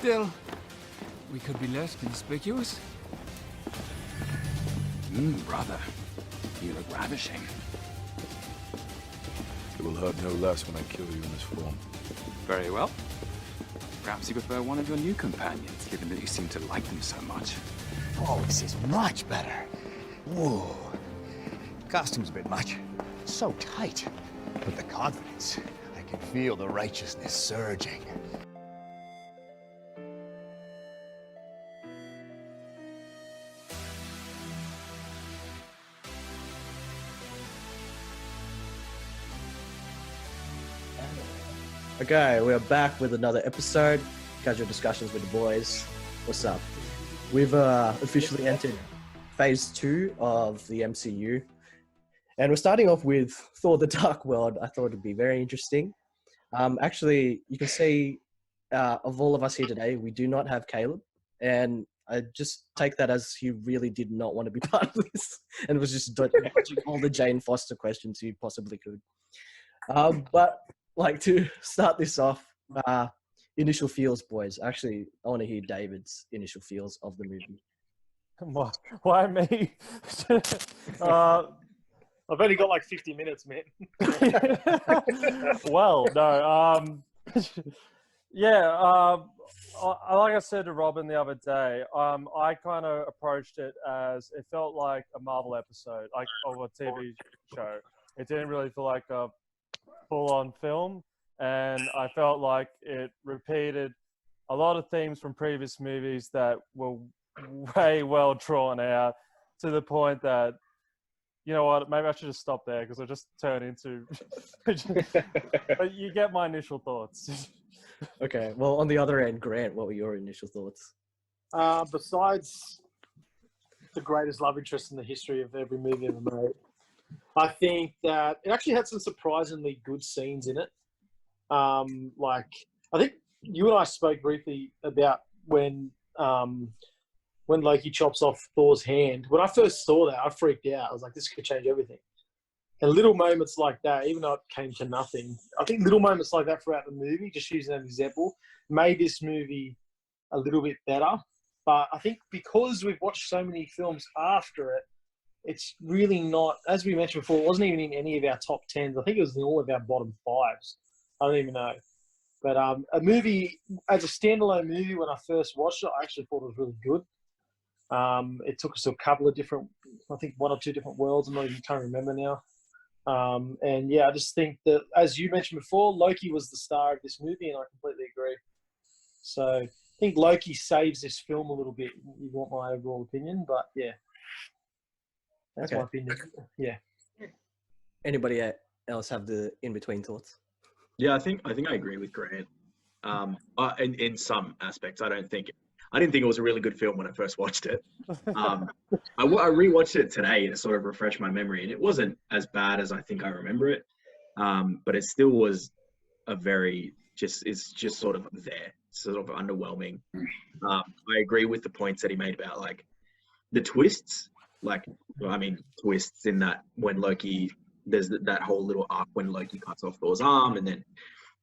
Still, we could be less conspicuous. Brother, you look ravishing. It will hurt no less when I kill you in this form. Very well. Perhaps you prefer one of your new companions, given that you seem to like them so much. Oh, this is much better. Whoa. Costume's a bit much. So tight. But the confidence, I can feel the righteousness surging. Okay, we're back with another episode. Casual discussions with the boys. What's up? We've officially entered phase 2 of the MCU. And we're starting off with Thor The Dark World. I thought it'd be very interesting. Actually, you can see of all of us here today, we do not have Caleb. And I just take that as he really did not want to be part of this. And was just dodging all the Jane Foster questions he possibly could. But like to start this off, initial feels, boys. Actually, I want to hear David's initial feels of the movie. Why me? I've only got like 50 minutes, man. Well, no. Like I said to Robin the other day, I kind of approached it as it felt like a Marvel episode, like of a TV show. It didn't really feel like a full-on film, and I felt like it repeated a lot of themes from previous movies that were way well drawn out to the point that, you know what, maybe I should just stop there because I just turn into... But you get my initial thoughts. Okay, well, on the other end, Grant, what were your initial thoughts? Besides the greatest love interest in the history of every movie ever made, I think that it actually had some surprisingly good scenes in it. Like, I think you and I spoke briefly about when Loki chops off Thor's hand. When I first saw that, I freaked out. I was like, this could change everything. And little moments like that, even though it came to nothing, I think little moments like that throughout the movie, just using an example, made this movie a little bit better. But I think because we've watched so many films after it, it's really not, as we mentioned before, it wasn't even in any of our top 10s. I think it was in all of our bottom 5s. I don't even know. But a movie, as a standalone movie, when I first watched it, I actually thought it was really good. It took us to a couple of different, I think 1 or 2 different worlds. I'm not even trying to remember now. And yeah, I just think that, as you mentioned before, Loki was the star of this movie, and I completely agree. So I think Loki saves this film a little bit. You want my overall opinion, but yeah. That's my opinion. Yeah. Anybody else have the in-between thoughts? Yeah, I think I agree with Grant. In some aspects, I didn't think it was a really good film when I first watched it. I rewatched it today to sort of refresh my memory, and it wasn't as bad as I think I remember it. But it still was it's just sort of there, sort of underwhelming. I agree with the points that he made about like the twists. Twists in that when Loki, there's that whole little arc when Loki cuts off Thor's arm, and then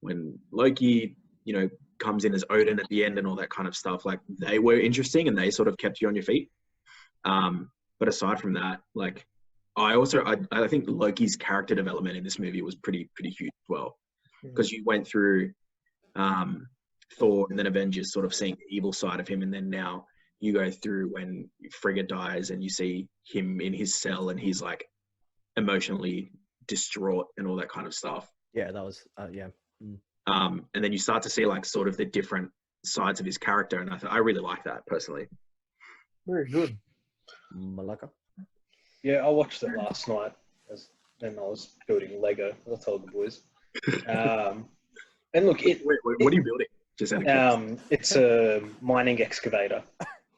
when Loki, comes in as Odin at the end and all that kind of stuff, like they were interesting and they sort of kept you on your feet. But aside from that, like I think Loki's character development in this movie was pretty huge as well, because you went through Thor and then Avengers sort of seeing the evil side of him, and then now you go through when Frigga dies and you see him in his cell and he's like emotionally distraught and all that kind of stuff. Yeah, that was, yeah. And then you start to see like sort of the different sides of his character. And I really like that personally. Very good. Malaka? Yeah, I watched it last night when I was building Lego, as I told the boys. And look, Wait, what are you building? Just out of curiosity. It's a mining excavator.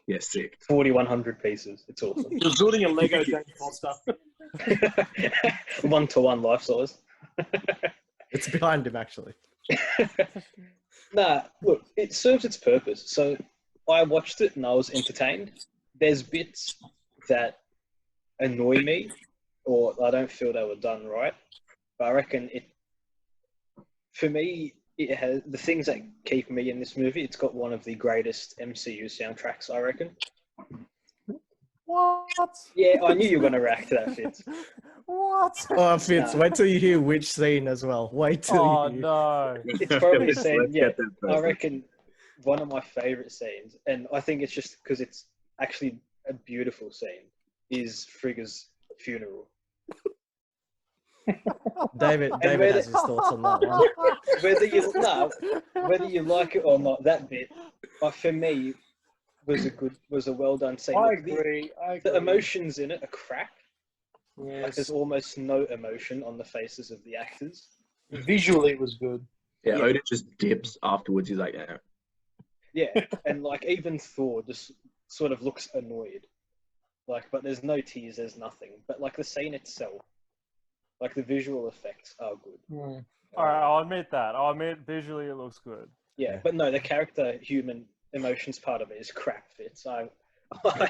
Yeah, sick. 4,100 pieces. It's awesome. You're building a Lego Jane Foster. 1-to-1 life size. It's behind him, actually. Nah, look, it serves its purpose. So I watched it and I was entertained. There's bits that annoy me or I don't feel they were done right. But I reckon for me, it has the things that keep me in this movie. It's got one of the greatest MCU soundtracks, I reckon. What? Yeah, I knew you were gonna react to that, Fitz. What? Oh, Fitz, Nah. wait till you hear which scene as well. Wait till Oh you hear. no. It's probably saying, Let's yeah, get that first. I reckon one of my favorite scenes, and I think it's just because it's actually a beautiful scene, is Frigga's funeral. David whether- has his thoughts on that one. Whether you like it or not, that bit, for me, was a well done scene. I Like, agree. The emotions in it are crap. Like Yes. there's almost no emotion on the faces of the actors. Visually, it was good. Yeah, Yeah. Odin just dips afterwards. He's like, yeah. Yeah, and like even Thor just sort of looks annoyed. Like, but there's no tears, there's nothing. But like the scene itself, like the visual effects are good. Mm. All right, I'll admit that. I'll admit visually it looks good. Yeah, but no, the character human emotions part of it is crap. Fitz. I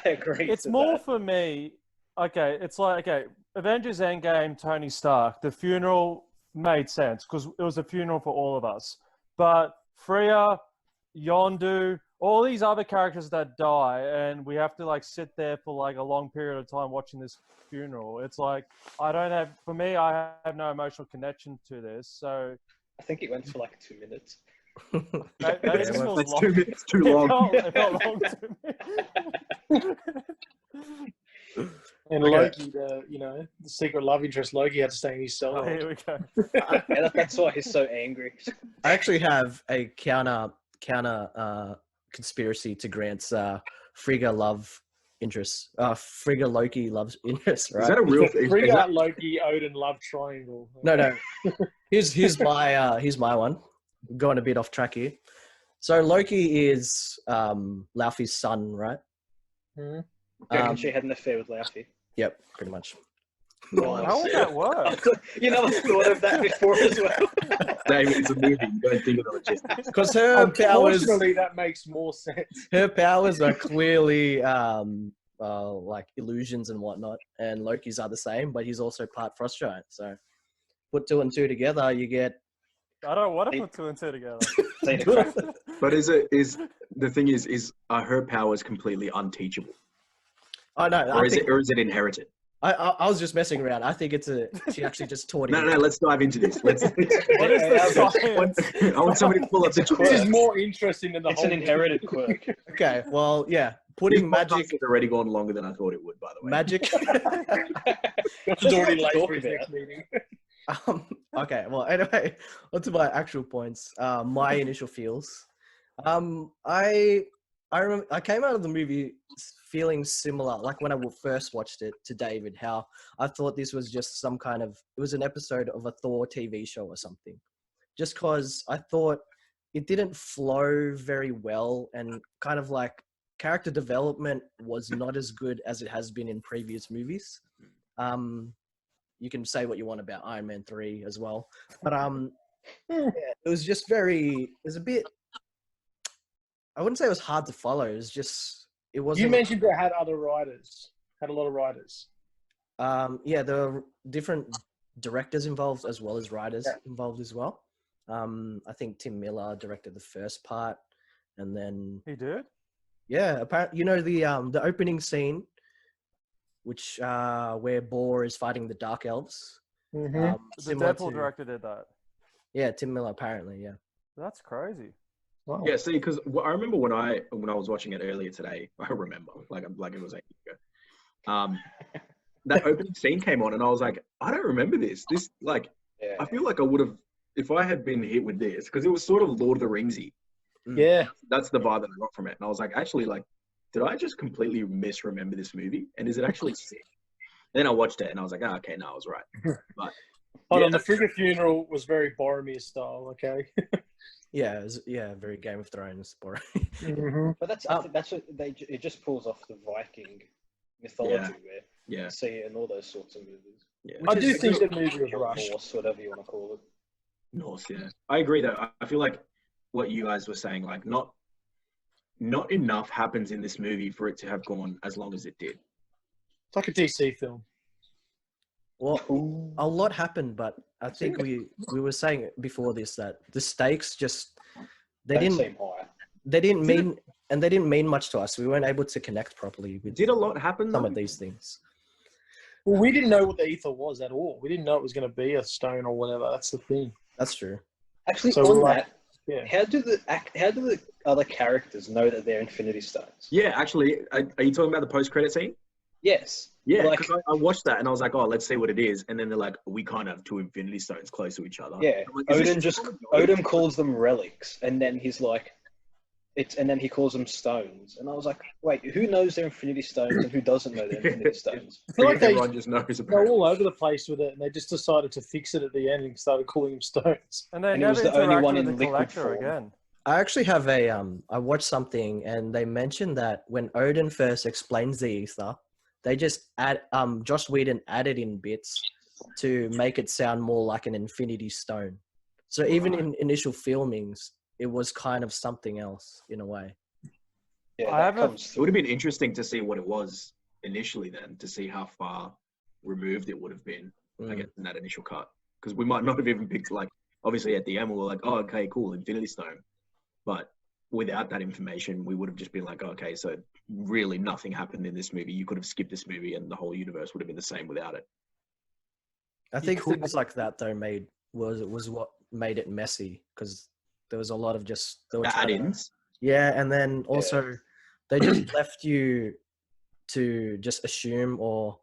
agree. It's to more that. for me. Okay, it's like Avengers Endgame, Tony Stark. The funeral made sense because it was a funeral for all of us. But Freya, Yondu, all these other characters that die, and we have to like sit there for like a long period of time watching this funeral. It's like I have no emotional connection to this. So I think it went for like 2 minutes. maybe it just feels That's long. 2 minutes too long. It felt long to me. And Loki, the secret love interest, Loki had to stay in his cell. Oh, here we go. Yeah, that's why he's so angry. I actually have a counter conspiracy to Grant's Frigga love interest. Frigga Loki loves interest, right? Is that a real The thing? Frigga, Loki, Odin love triangle. No. Here's my one. Going a bit off track here. So Loki is Laufey's son, right? Mhm. Reckon she had an affair with Laufey. Yep, pretty much. How would that work? You never thought of that before as well. David, it's a movie. You don't think of the logistics. Because her powers, Unfortunately, that makes more sense. are clearly like illusions and whatnot, and Loki's are the same, but he's also part frost giant. So put 2 and 2 together, you get. I don't want to put 2 and 2 together. But the thing is are her powers completely unteachable, Oh no, or is it inherited? I was just messing around. I think she actually just taught him. No. Let's dive into this. What is the science? I want somebody to pull up the This is more interesting than the It's whole an inherited quirk. Okay, well, yeah, putting magic. has already gone longer than I thought it would. By the way, Magic. It's already late Talk for his about. next meeting. Okay, well, anyway, onto my actual points. My initial feels. I remember I came out of the movie feeling similar, like when I first watched it, to David. How I thought this was just it was an episode of a Thor TV show or something. Just because I thought it didn't flow very well, and kind of like character development was not as good as it has been in previous movies. You can say what you want about Iron Man 3 as well. But yeah, it was just it was a bit, I wouldn't say it was hard to follow. It wasn't. You mentioned they had other writers, had a lot of writers. Yeah, there were different directors involved as well as writers involved as well. I think Tim Miller directed the first part, and then He did? yeah, apparently, the opening scene, which where Boar is fighting the Dark Elves. Mm-hmm. The similar Deadpool to- director did that. Yeah, Tim Miller apparently. Yeah. That's crazy. Wow. yeah. See, because I remember when I was watching it earlier today. I remember like it was 8 years ago. That opening scene came on, and I was like, I don't remember this. This like, Yeah. I feel like I would have if I had been hit with this, because it was sort of Lord of the Ringsy. Yeah. That's the vibe that I got from it, and I was like, actually, like, did I just completely misremember this movie? And is it actually sick? Then I watched it, and I was like, oh, okay, no, I was right. But Hold yeah, on, the Frigga funeral was very Boromir style, okay? Yeah, very Game of Thrones boring. Mm-hmm. But I think that's what it just pulls off the Viking mythology where yeah, you see it in all those sorts of movies. yeah. I do think the movie was rushed. Norse, whatever you want to call it. Norse, yeah. I agree though. I feel like what you guys were saying, like not enough happens in this movie for it to have gone as long as it did. It's like a DC film. Well, a lot happened, but I think we were saying before this that the stakes just they Don't didn't seem high. they didn't mean and they didn't mean much to us. We weren't able to connect properly with Did a lot happen some though? of these things. Well, we didn't know what the ether was at all. We didn't know it was going to be a stone or whatever. That's the thing. That's true. Actually, So on we're like, that, yeah. how do the other characters know that they're Infinity Stones? Yeah, actually, are you talking about the post-credit scene? Yes. Yeah, Like, because I watched that and I was like, oh, let's see what it is. And then they're like, we can't have two Infinity Stones close to each other. yeah. I'm like, is this Odin calls them relics, and then he's like, and then he calls them stones. And I was like, wait, who knows they're Infinity Stones and who doesn't know they're Infinity Stones? I feel like everyone just knows they're about it. all over the place with it, and they just decided to fix it at the end and started calling them stones. And they And he never was the only interacted one with in the liquid collector form. again. I actually have I watched something and they mentioned that when Odin first explains the ether, they just Joss Whedon added in bits to make it sound more like an Infinity Stone. So even in initial filmings, it was kind of something else in a way. Yeah, I that have a- comes It through. would have been interesting to see what it was initially then, to see how far removed it would have been, I guess, in that initial cut. Because we might not have even picked, like, obviously at the end we were like, oh, okay, cool, Infinity Stone. But without that information, we would have just been like, okay, so really nothing happened in this movie. You could have skipped this movie and the whole universe would have been the same without it. I think things like that though was what made it messy because there was a lot of just they were trying to- Add-ins. Yeah, and then also they just left you to just assume, or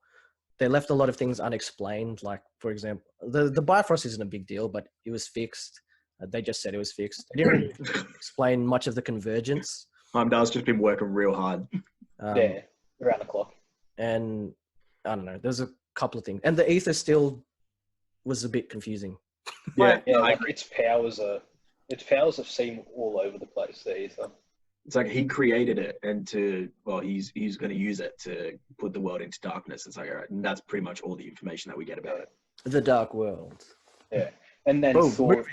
they left a lot of things unexplained. Like, for example, the Bifrost isn't a big deal, but it was fixed. They just said it was fixed. They didn't really explain much of the convergence. Heimdall's just been working real hard. Yeah, around the clock. And I don't know. There's a couple of things, and the ether still was a bit confusing. Yeah, Yeah, like its powers have seemed all over the place. The ether. it's like he created it and he's going to use it to put the world into darkness. It's like, all right, and that's pretty much all the information that we get about it. The Dark World. Yeah, and then Thor.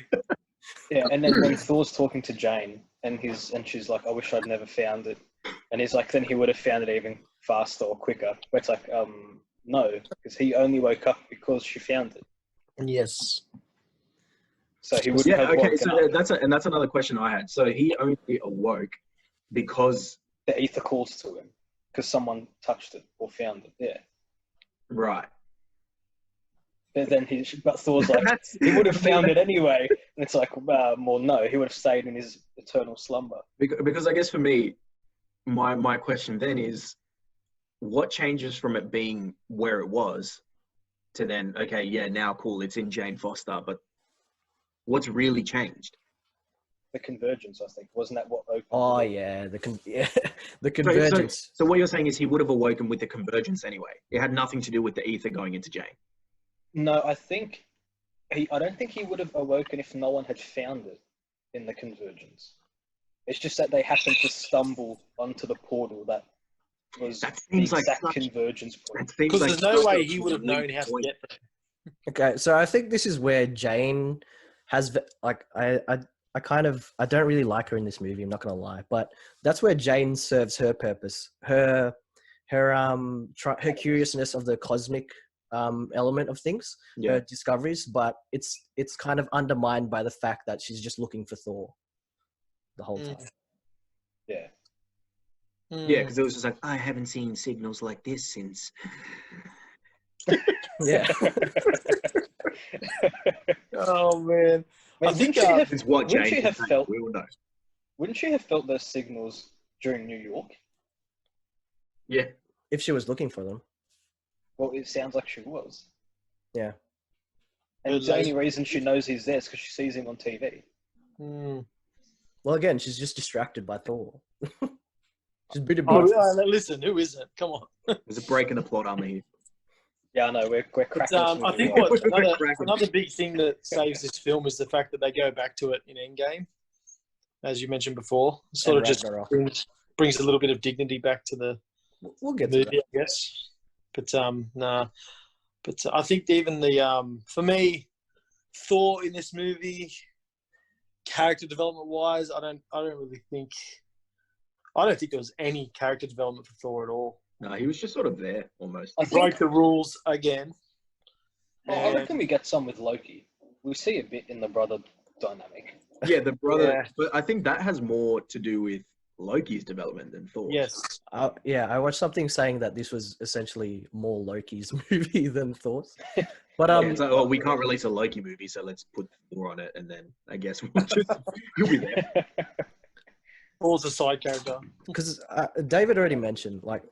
Yeah, and then when Thor's talking to Jane, and she's like, "I wish I'd never found it," and he's like, "Then he would have found it even faster or quicker." But it's like, no, because he only woke up because she found it. Yes. So he would Yeah, have okay. woken So up. that's another question I had. So he only awoke because The ether calls to him because someone touched it or found it. Yeah. right. But then but Thor's like, he would have found it anyway. And it's like, well, no, he would have stayed in his eternal slumber. Because I guess for me, my question then is, what changes from it being where it was to then, okay, yeah, now cool, it's in Jane Foster, but what's really changed? The convergence, I think. Wasn't that what opened Oh the- yeah, the convergence. So what you're saying is he would have awoken with the convergence anyway. It had nothing to do with the ether going into Jane. No, I don't think he would have awoken if no one had found it in the convergence. It's just that they happened to stumble onto the portal that was That the seems like exact such- convergence That point. seems Because like there's no such way a he would have known how to point. get there. Okay, so I think this is where Jane has like I don't really like her in this movie. I'm not gonna lie, but that's where Jane serves her purpose. Her curiousness of the cosmic element of things, her discoveries, but it's kind of undermined by the fact that she's just looking for Thor the whole time. Yeah. Yeah, because it was just like, I haven't seen signals like this since. Yeah. Oh man. I I think think she have, It's what wouldn't Jane she have was saying, felt? we all know. Wouldn't she have felt those signals during New York? Yeah. If she was looking for them. Well, it sounds like she was. Yeah. And the only reason she knows he's there is because she sees him on TV. Well, again, she's just distracted by Thor. She's a bit of Listen, who isn't? Come on. There's a break in the plot, aren't we? Yeah, I know, we're cracking this I movie think wide. another big thing that saves this film is the fact that they go back to it in Endgame, as you mentioned before. Sort of just Ragnarok. brings a little bit of dignity back to the We'll get to movie, I guess. But nah. But I think even for me, Thor in this movie, character development wise, I don't think there was any character development for Thor at all. No, he was just sort of there almost. I He broke think, the rules again. Oh, I reckon we get some with Loki. We see a bit in the brother dynamic. Yeah, the brother. Yeah. But I think that has more to do with Loki's development than Thor's. Yes. Yeah, I watched something saying that this was essentially more Loki's movie than Thor's. But Yeah, it's like, oh, we can't release a Loki movie, so let's put Thor on it, and then I guess we'll just he'll be there. Thor's a side character. because David already mentioned, like,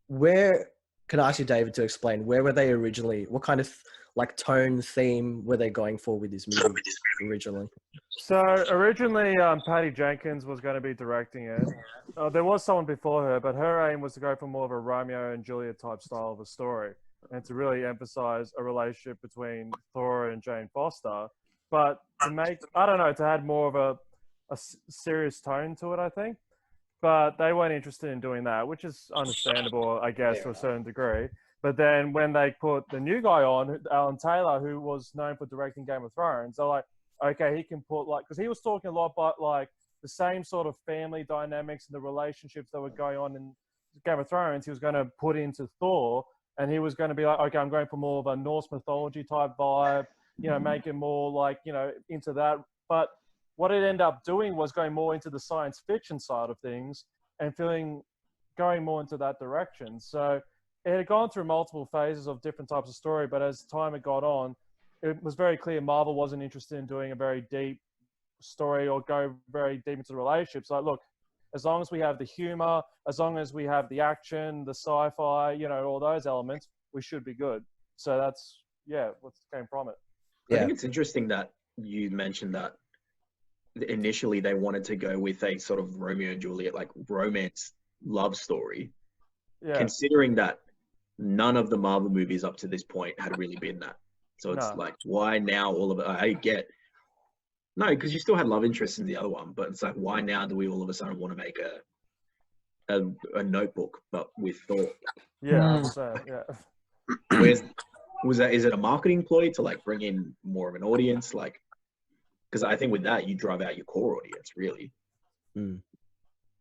where can I ask you, David, to explain where were they originally? What kind of like tone, theme were they going for with this movie originally? So originally, Patty Jenkins was going to be directing it. There was someone before her, but her aim was to go for more of a Romeo and Juliet type style of a story, and to really emphasize a relationship between Thor and Jane Foster. But to make, I don't know, to add more of a serious tone to it, I think. But they weren't interested in doing that, which is understandable, I guess, to a certain degree. But then when they put the new guy on, Alan Taylor, who was known for directing Game of Thrones, they're like, okay, he can put like, because he was talking a lot about like the same sort of family dynamics and the relationships that were going on in Game of Thrones, he was going to put into Thor, and he was going to be like, okay, I'm going for more of a Norse mythology type vibe, you know, make it more like, you know, into that. But what it ended up doing was going more into the science fiction side of things and going more into that direction. So it had gone through multiple phases of different types of story, but as time had got on, it was very clear Marvel wasn't interested in doing a very deep story or go very deep into the relationships. Like, look, as long as we have the humor, as long as we have the action, the sci-fi, you know, all those elements, we should be good. So that's, yeah, what came from it. I think it's interesting that you mentioned that initially they wanted to go with a sort of Romeo and Juliet, like romance love story. Yeah. Considering that none of the Marvel movies up to this point had really been that. So it's like, why now all of it? I get, no, because you still had love interest in the other one, but it's like, why now do we all of a sudden want to make a notebook, but with Thor? Yeah, yeah. Is it a marketing ploy to like bring in more of an audience? Like, because I think with that, you drive out your core audience, really.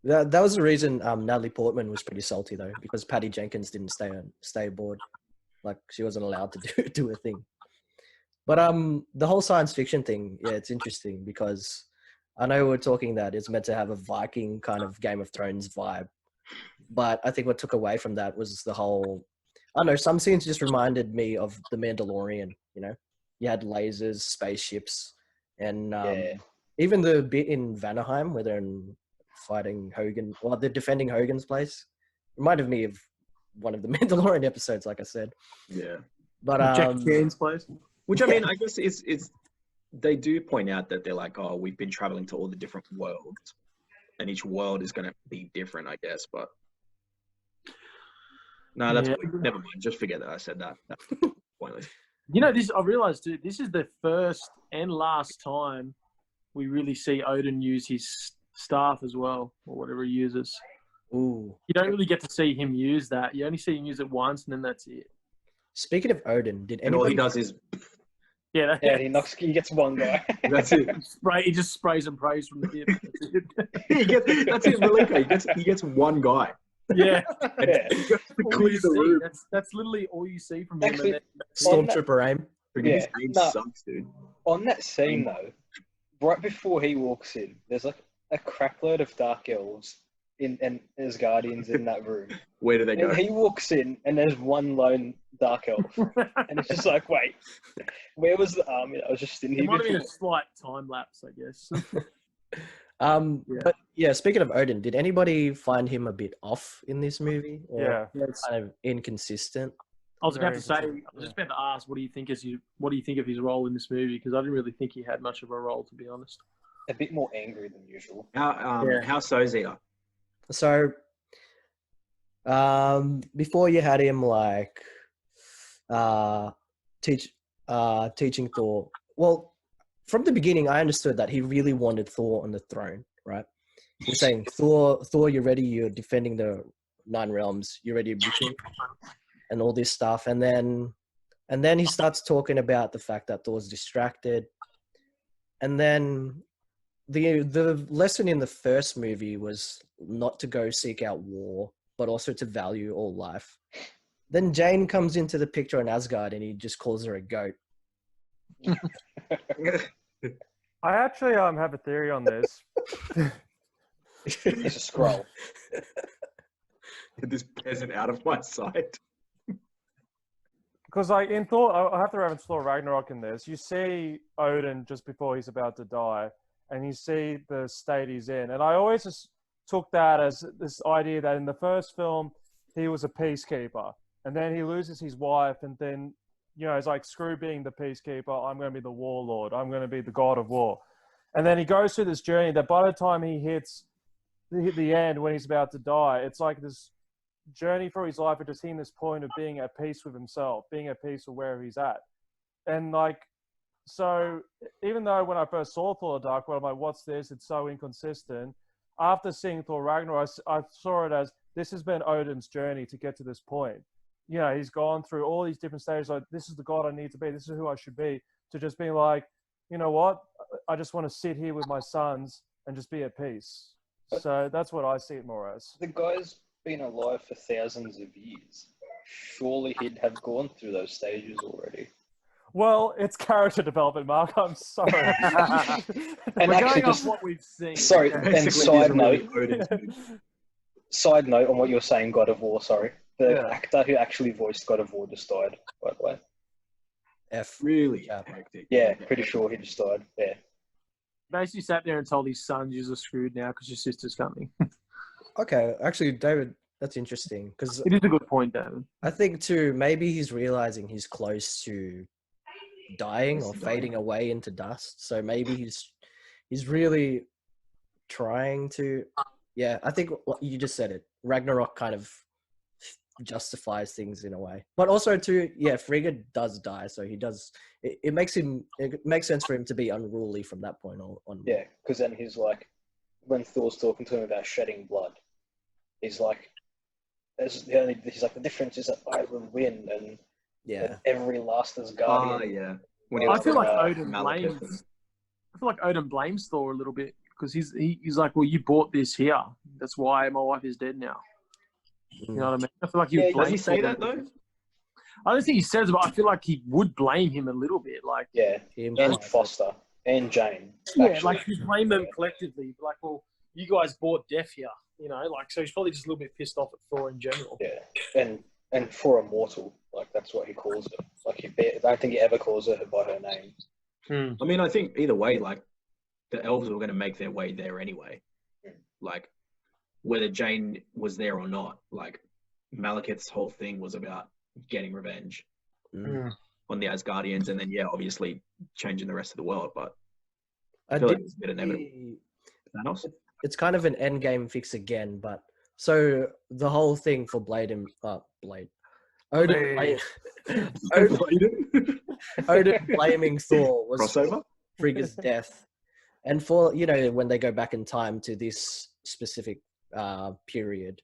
That was the reason Natalie Portman was pretty salty though, because Patty Jenkins didn't stay aboard, like she wasn't allowed to do a thing. But the whole science fiction thing, yeah, it's interesting because I know we're talking that it's meant to have a Viking kind of Game of Thrones vibe, but I think what took away from that was the whole, I don't know, some scenes just reminded me of The Mandalorian. You know, you had lasers, spaceships, and even the bit in Vanaheim where they're fighting Hogan, well, they're defending Hogan's place, reminded me of one of the Mandalorian episodes, like I said. Yeah. But Jack Chan's place. Which I mean, I guess it's they do point out that they're like, oh, we've been traveling to all the different worlds, and each world is going to be different, I guess. But no, that's never mind. Just forget that I said that. That's pointless. You know, this I realized too. This is the first and last time we really see Odin use his staff as well, or whatever he uses. Ooh. You don't really get to see him use that. You only see him use it once, and then that's it. Speaking of Odin, did And all anybody... he does is he gets one guy. that's it. He just sprays and prays from the hip. That's it. Malekith. He gets one guy. Yeah. Clear the room. That's literally all you see from Actually, him. Stormtrooper aim. His aim sucks, dude. On that scene though, right before he walks in, there's like a crapload of dark elves and as guardians in that room. Where do they go? And he walks in and there's one lone dark elf. And it's just like, wait, where was the army? I was just in here. It might have been a slight time lapse, I guess. But yeah, speaking of Odin, did anybody find him a bit off in this movie? Or kind of inconsistent? I was about to say, I was just about to ask, what do you think of his role in this movie? Because I didn't really think he had much of a role, to be honest. A bit more angry than usual. How so, Zeta? So, before you had him like teaching Thor. Well, from the beginning, I understood that he really wanted Thor on the throne, right? You're saying, Thor, you're ready. You're defending the 9 realms. You're ready to be king, and all this stuff. And then he starts talking about the fact that Thor's distracted. And then the lesson in the first movie was not to go seek out war, but also to value all life. Then Jane comes into the picture in Asgard, and he just calls her a goat. I actually have a theory on this. He's a scroll. Get this peasant out of my sight. Because like in Thor, I have to reference Thor Ragnarok in this. You see Odin just before he's about to die, and you see the state he's in. And I always just took that as this idea that in the first film, he was a peacekeeper. And then he loses his wife, and then, it's like, screw being the peacekeeper, I'm going to be the warlord. I'm going to be the god of war. And then he goes through this journey that by the time he hits the end, when he's about to die, it's like this journey through his life of just hitting this point of being at peace with himself, being at peace with where he's at. And like, so even though when I first saw Thor The Dark World, I'm like, what's this? It's so inconsistent. After seeing Thor Ragnarok, I saw it as this has been Odin's journey to get to this point. He's gone through all these different stages. Like, this is the god I need to be. This is who I should be. To just being like, you know what? I just want to sit here with my sons and just be at peace. So that's what I see it more as. The guy's been alive for thousands of years. Surely he'd have gone through those stages already. Well, it's character development, Mark. I'm sorry. And We're actually, going off just what we've seen. sorry. And Basically, side he's note, really side note on what you're saying, God of War. Sorry, the actor who actually voiced God of War just died. By the way. really Yeah. hectic. Yeah, pretty sure he just died. Yeah. Basically sat there and told his sons, you're screwed now because your sister's coming. Okay, actually, David, that's interesting because It is a good point, David. I think too maybe he's realizing he's close to dying or fading away into dust. So maybe he's really trying to. Yeah, I think you just said it. Ragnarok kind of justifies things in a way, but also too, Frigga does die, so he does. It makes sense for him to be unruly from that point on. Yeah, because then he's like, when Thor's talking to him about shedding blood, he's like, he's like, the difference is that I will win, and every last Asgardian. yeah. I feel like Malekith. Odin blames Thor a little bit because he's like, well, you bought this here. That's why my wife is dead now. You know what I mean? I feel like he Does he say that though? I don't think he says it, but I feel like he would blame him a little bit. Like, and Foster and Jane. like you blame them collectively. Like, well, you guys bought death here. So he's probably just a little bit pissed off at Thor in general. Yeah, and for a mortal, like that's what he calls her. Like I don't think he ever calls her by her name. I mean, I think either way, like the elves were going to make their way there anyway. Like whether Jane was there or not, like Malekith's whole thing was about getting revenge on the Asgardians, and then obviously changing the rest of the world. But I feel like it's a bit inevitable. Thanos. It's kind of an end game fix again, but so the whole thing for Odin blaming Thor was Crossover? Frigga's death, and for when they go back in time to this specific period,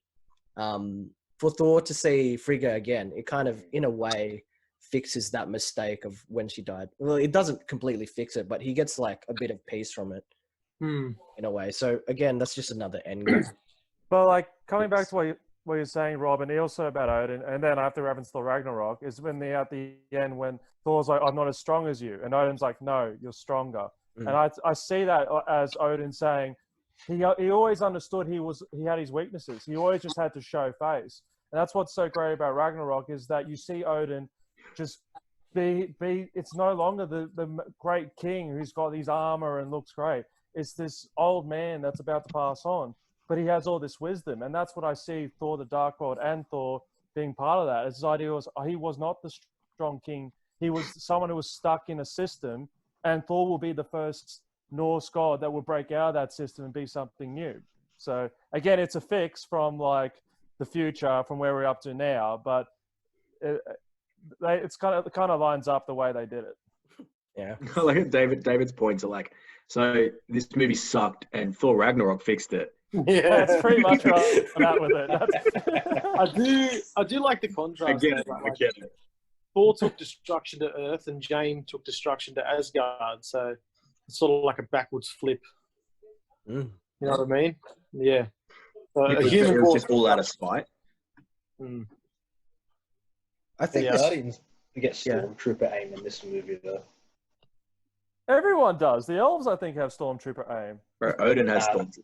for Thor to see Frigga again, it kind of in a way fixes that mistake of when she died. Well, it doesn't completely fix it, but he gets like a bit of peace from it. In a way. So again, that's just another end game. But like coming back to what you're saying, Rob, and also about Odin, and then after reference to Ragnarok, is when at the end when Thor's like, I'm not as strong as you, and Odin's like, no, you're stronger. And I see that as Odin saying he always understood he had his weaknesses. He always just had to show face. And that's what's so great about Ragnarok is that you see Odin just be it's no longer the great king who's got his armor and looks great. It's this old man that's about to pass on, but he has all this wisdom. And that's what I see Thor The Dark World and Thor being part of that. His idea was he was not the strong king. He was someone who was stuck in a system, and Thor will be the first Norse god that will break out of that system and be something new. So again, it's a fix from like the future from where we're up to now, but it's kind of lines up the way they did it. Yeah. Like David's points are like, so this movie sucked and Thor Ragnarok fixed it. Yeah, that's pretty much right. I'm out with it. I do like the contrast. Thor took destruction to Earth and Jane took destruction to Asgard. So it's sort of like a backwards flip. You know what I mean? Yeah. It was just all out of spite. I think The this, Guardians get Yeah. Stormtrooper aim in this movie, though. Everyone does. The elves, I think, have stormtrooper aim. Bro, Odin has Nah. thoughts.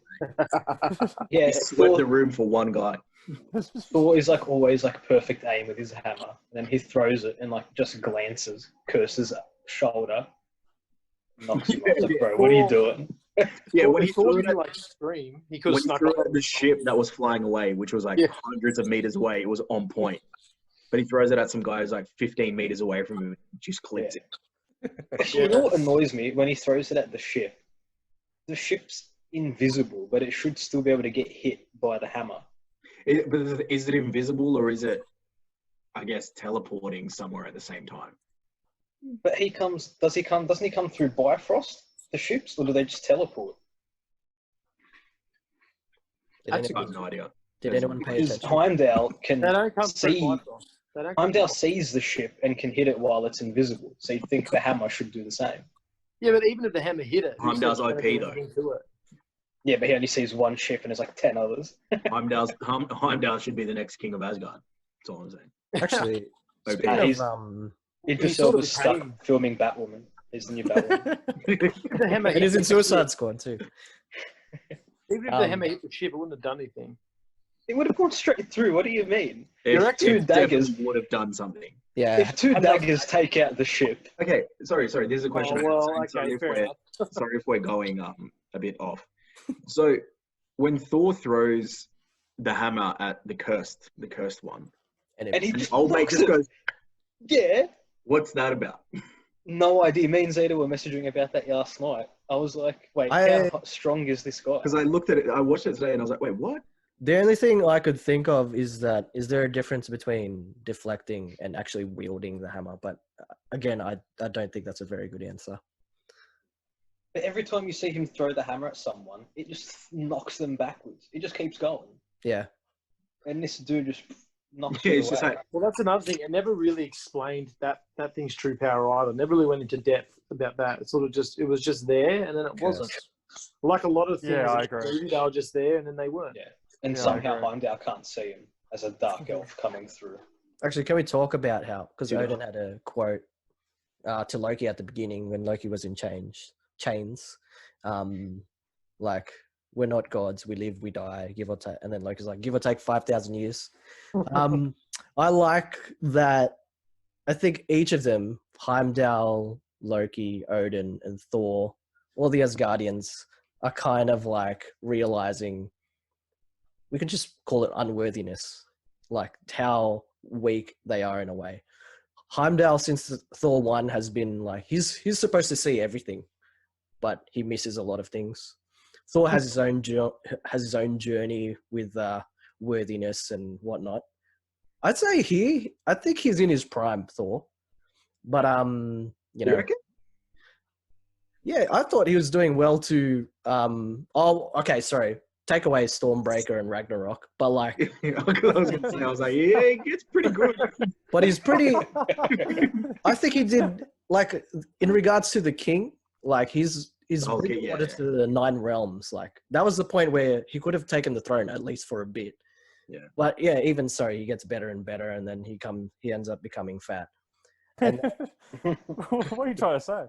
Yeah, He swept Thor, the room for one guy. Thor is like always like perfect aim with his hammer, and then he throws it and like just glances, curses shoulder, knocks him off. It's like, bro, what are you doing? Yeah, when he thought threw he it, like scream, he could when have he snuck threw up it at the ship that was flying away, which was like Yeah. hundreds of meters away, it was on point. But he throws it at some guy who's like 15 meters away from him, just clips it. You know what annoys me when he throws it at the ship? The ship's invisible, but it should still be able to get hit by the hammer. But is it invisible or is it, I guess, teleporting somewhere at the same time? But he comes. Doesn't he come through Bifrost? The ships, or do they just teleport? did I anyone, have no idea. did anyone pay Because attention? Heimdall can They don't come through see. Bifrost. They don't come Heimdall through- sees the ship and can hit it while it's invisible. So you think the hammer should do the same? Yeah, but even if the hammer hit it, who Heimdall's says OP, they do though. anything to it? Yeah, but he only sees one ship and there's like 10 others. Heimdall should be the next king of Asgard. That's all I'm saying. Actually, Okay. speaking he's- of Idris He sort of Elba's stuck became- filming Batwoman. He's the new Batwoman. The hammer it is hit in the Suicide ship. Squad too. Even if the hammer hit the ship, it wouldn't have done anything. It would have gone straight through. What do you mean? If, reckon two it daggers- definitely would have done something. Yeah, If two daggers take out the ship, Okay, sorry. There's a question. Oh, I have. well, Sorry okay, if fair we're- enough. sorry if we're going a bit off. So when Thor throws the hammer at the cursed one, and and he it, just old mate knocks just it. goes, Yeah. "What's that about?" No idea. Me and Zeta were messaging about that last night. I was like, wait, how strong is this guy? Because I looked at it, I watched it today, and I was like, "Wait, what?" the only thing I could think of is there a difference between deflecting and actually wielding the hammer? But again, I don't think that's a very good answer. But every time you see him throw the hammer at someone, it just knocks them backwards. It just keeps going. Yeah, And this dude just knocks Yeah, it it's away. just like, Well, that's another thing. It never really explained that thing's true power either. Never really went into depth about that. It was just there, and then it wasn't. Like a lot of things, Yeah, I in the agree. movie, they were just there, and then they weren't. Yeah. And Yeah, I somehow agree. Heimdall can't see him as a dark elf coming through. actually, can we talk about how? Because Yeah. Odin had a quote to Loki at the beginning when Loki was in chains, like, we're not gods, we live, we die, give or take. And then Loki's like, give or take 5,000 years. I like that. I think each of them, Heimdall, Loki, Odin, and Thor, all the Asgardians, are kind of like realizing, we can just call it unworthiness, like how weak they are in a way. Heimdall, since Thor 1, has been like, he's supposed to see everything, but he misses a lot of things. Thor has his own journey with worthiness and whatnot. I'd say I think he's in his prime, Thor. But you know, reckon? yeah, I thought he was doing well to okay, sorry. Take away Stormbreaker and Ragnarok, but like, I was gonna say, I was like, yeah, it gets pretty good. but he's pretty. I think he did, like, in regards to the king, like he's Okay, bringing yeah, order yeah. to the 9 realms. Like that was the point where he could have taken the throne at least for a bit. Yeah. But yeah, even so, he gets better and better, and then he ends up becoming fat. And What are you trying to say?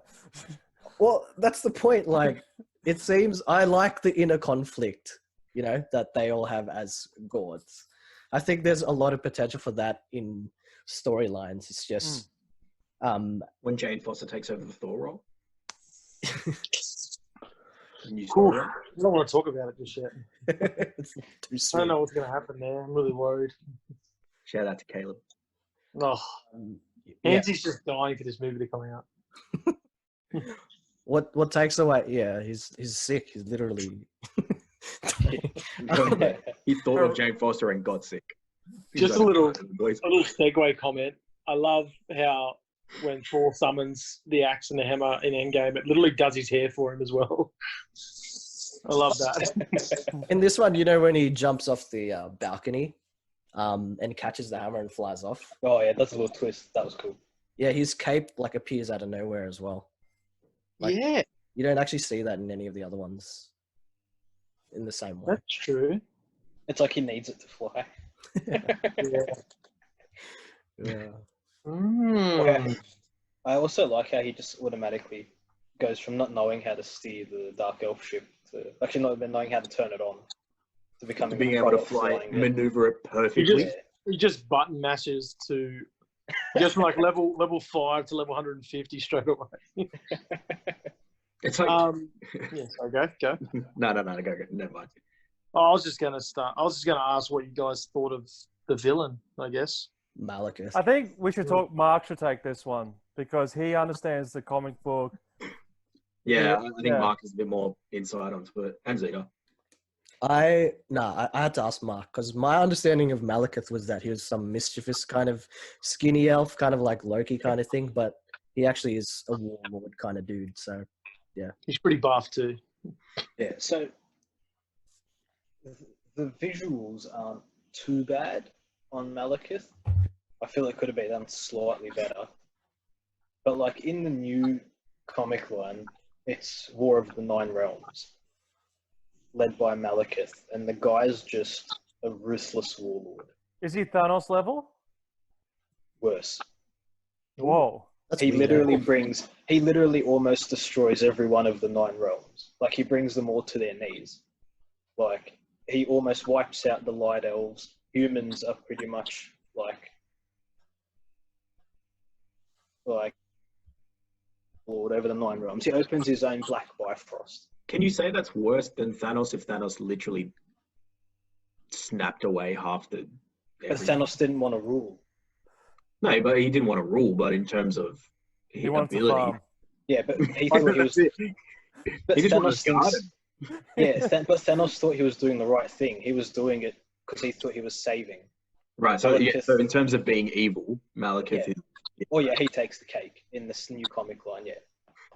well, that's the point. Like, it seems I like the inner conflict, you know, that they all have as gods. I think there's a lot of potential for that in storylines. It's just, When Jane Foster takes over the Thor role. New Cool. story. I don't want to talk about it just yet. it's too I soon. don't know what's going to happen there. I'm really worried. Shout out to Caleb. Oh, Yeah. Ansy's just dying for this movie to come out. What takes away? Yeah, he's sick. He's literally. He thought of Jane Foster and got sick. He's Just like, a little "Oh, boys." segue comment. I love how when Thor summons the axe and the hammer in Endgame, it literally does his hair for him as well. I love that. In this one, you know, when he jumps off the balcony, and catches the hammer and flies off. Oh yeah, that's a little twist. That was cool. Yeah, his cape like appears out of nowhere as well. Like, Yeah, you don't actually see that in any of the other ones in the same way. that's true. It's like he needs it to fly. Yeah. Yeah. I also like how he just automatically goes from not knowing how to steer the Dark Elf ship to actually not even knowing how to turn it on to becoming Being a able to pro at fly, flying it. maneuver it perfectly. He just button mashes to just from like level 5 to level 150 straight away. It's like Yeah, sorry, go. no, go. Never mind. I was just gonna ask what you guys thought of the villain, I guess. Malekith. I think we should talk. Mark should take this one because he understands the comic book. Yeah, I think Yeah. Mark has a bit more insight onto it. And Zeta. I had to ask Mark because my understanding of Malekith was that he was some mischievous kind of skinny elf, kind of like Loki kind of thing, but he actually is a warlord kind of dude. So He's pretty buff too. Yeah, so the visuals aren't too bad on Malekith. I feel it could have been done slightly better. But like in the new comic line, it's War of the Nine Realms, led by Malekith, and the guy's just a ruthless warlord. Is he Thanos level? Worse. Whoa. that's He weird. literally almost destroys every one of the nine realms. Like he brings them all to their knees. Like he almost wipes out the light elves. Humans are pretty much like lord over the nine realms. He opens his own black Bifrost. Can you say that's worse than Thanos if Thanos literally snapped away half the... But Thanos didn't want to rule. No, but he didn't want to rule, but in terms of He wanted to ability... farm. Yeah, but he thought he was... But He just wanted Thanos to guard thinks... Yeah, but Thanos thought he was doing the right thing. He was doing it because he thought he was saving. Right, so, Malekith- so in terms of being evil, Malekith Yeah. is... Oh yeah, he takes the cake in this new comic line, yeah.